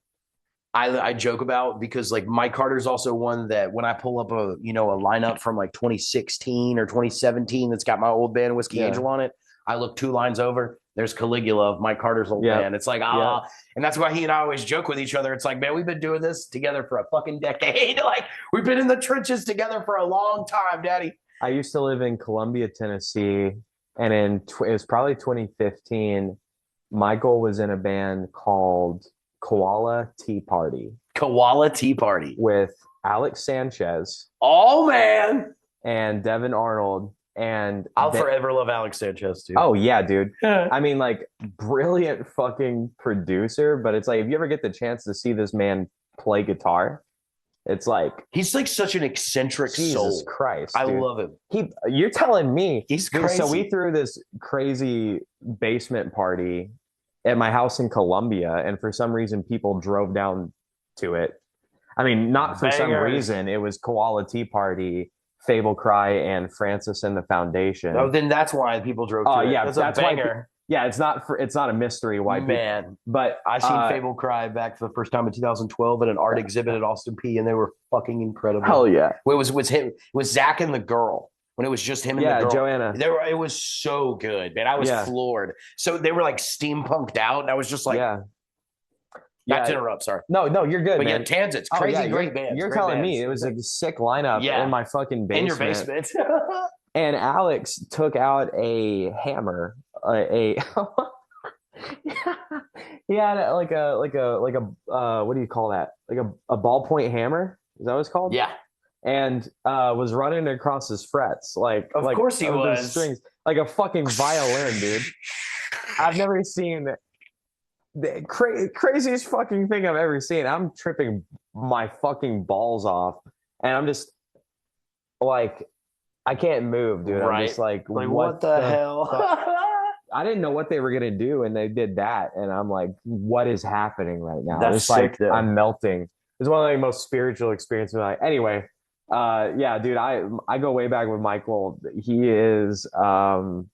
I joke about because like Mike Carter's also one that when I pull up a lineup from like 2016 or 2017 that's got my old band Whiskey Angel on it. I look 2 lines over. There's Caligula of Mike Carter's old band. It's like, and that's why he and I always joke with each other. It's like, man, we've been doing this together for a fucking decade. Like, we've been in the trenches together for a long time, Daddy. I used to live in Columbia, Tennessee, and it was probably 2015. Michael was in a band called Koala Tea Party. Koala Tea Party. With Alex Sanchez. Oh, man. And Devin Arnold. And I'll forever love Alex Sanchez too. Oh yeah, dude. I mean, like, brilliant fucking producer, but it's like if you ever get the chance to see this man play guitar, it's like he's like such an eccentric soul. Jesus Christ, I love him. You're telling me he's crazy. So we threw this crazy basement party at my house in Columbia, and for some reason people drove down to it. I mean, not for some reason. It was Koala Tea Party, Fable Cry, and Francis and the Foundation. Oh, then that's why people drove to it. Yeah, that's why. Yeah, it's not a mystery why. Man, but I seen Fable Cry back for the first time in 2012 at an art exhibit at Austin P, and they were fucking incredible. Hell yeah! It was Zach and the girl. When it was just him and the girl. Joanna. It was so good, man. I was floored. So they were like steampunked out, and I was just like, not to interrupt, sorry. No, you're good, but man. Tanzit's crazy, great band. You're telling me it was a sick lineup in my fucking basement. In your basement. And Alex took out a hammer, he had like a what do you call that? Like a ballpoint hammer? Is that what it's called? Yeah. And was running across his frets, like of course he was strings, like a fucking violin, dude. I've never seen the craziest fucking thing I've ever seen. I'm tripping my fucking balls off, and I'm just like, I can't move, dude. Right. I'm just like what the hell? I didn't know what they were gonna do, and they did that, and I'm like, what is happening right now? That's it's sick, like though. I'm melting. It's one of the most spiritual experiences of my life. Anyway, dude, I go way back with Michael. He is the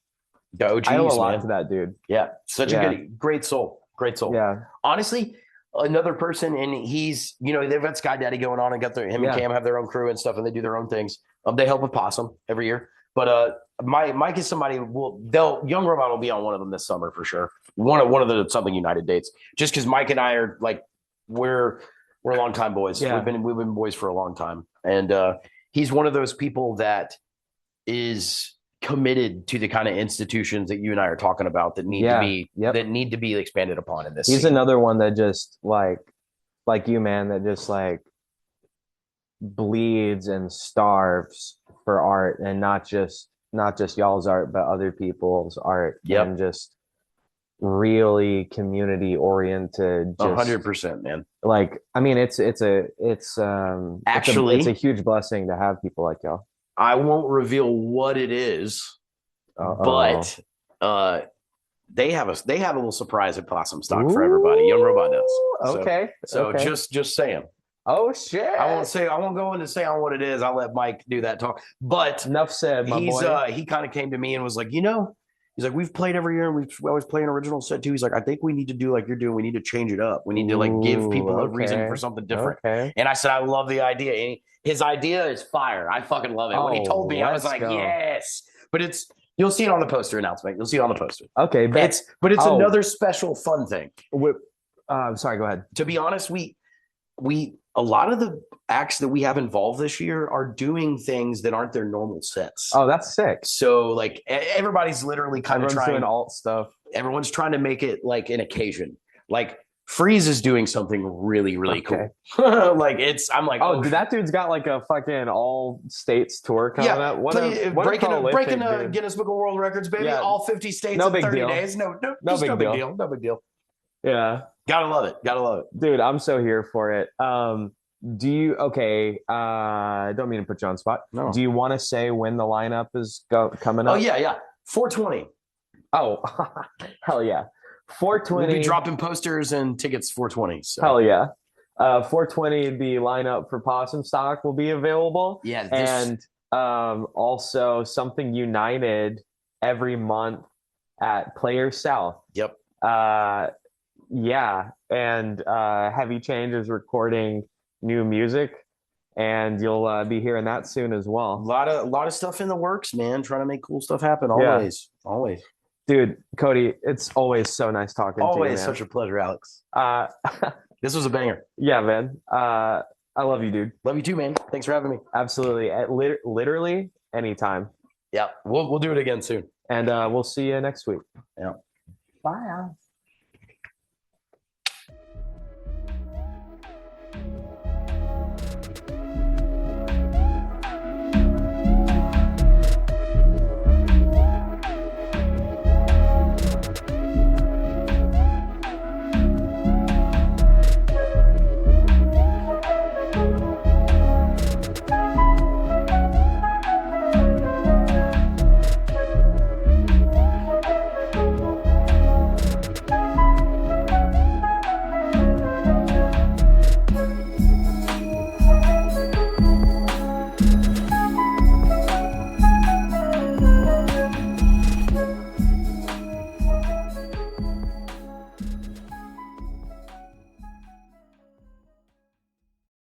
OGs, I owe a lot man. to that dude. Yeah, such a great soul. Great soul. Yeah. Honestly, another person, and he's, they've got Sky Daddy going on and got him and Cam have their own crew and stuff, and they do their own things. They help with Possum every year. But Mike is somebody Young Robot will be on one of them this summer for sure. One of the Something United dates. Just because Mike and I are like we're longtime boys. Yeah. We've been boys for a long time. And he's one of those people that is committed to the kind of institutions that you and I are talking about that need to be expanded upon in this. He's another one that just like you, man, that just like bleeds and starves for art, and not just y'all's art, but other people's art. And just really community oriented. 100%, man. Like, I mean, it's a huge blessing to have people like y'all. I won't reveal what it is, but they have a little surprise at Possum Stock for everybody. Young Robot does. Okay. So okay. just saying. Oh shit! I won't go into say on what it is. I'll let Mike do that talk. But enough said, my boy. He kind of came to me and was like, he's like, we've played every year and we always play an original set too. He's like, I think we need to do like you're doing. We need to change it up. We need to like give people a reason for something different. Okay. And I said, I love the idea. And his idea is fire. I fucking love it. When he told me, I was like, yes. But you'll see it on the poster announcement. You'll see it on the poster. Okay, it's another special fun thing. Sorry, go ahead. To be honest, we a lot of the acts that we have involved this year are doing things that aren't their normal sets. Oh, that's sick. So like everybody's literally kind of trying doing alt stuff. Everyone's trying to make it like an occasion. Like Freeze is doing something really, really cool. Like I'm like, oh, that dude's got like a fucking all states tour coming up. Breaking a Guinness Book of World Records, baby. Yeah. All 50 states in 30 days. No big deal. No big deal. Yeah. Gotta love it. Dude, I'm so here for it. Don't mean to put you on spot. No. Do you want to say when the lineup is coming up? Oh, yeah. 420. Oh, hell yeah. 420. We'll be dropping posters and tickets 420. So. Hell yeah. 420, the lineup for Possum Stock will be available. Yeah. And also Something United every month at Players South. Yep. Yeah, and Heavy Change is recording new music, and you'll be hearing that soon as well. A lot of stuff in the works, man. Trying to make cool stuff happen. Always. Dude, Cody, it's always so nice talking to you. Always such a pleasure, Alex. This was a banger. Yeah, man. I love you, dude. Love you too, man. Thanks for having me. Absolutely. Literally anytime. Yeah, we'll do it again soon. And we'll see you next week. Yeah. Bye.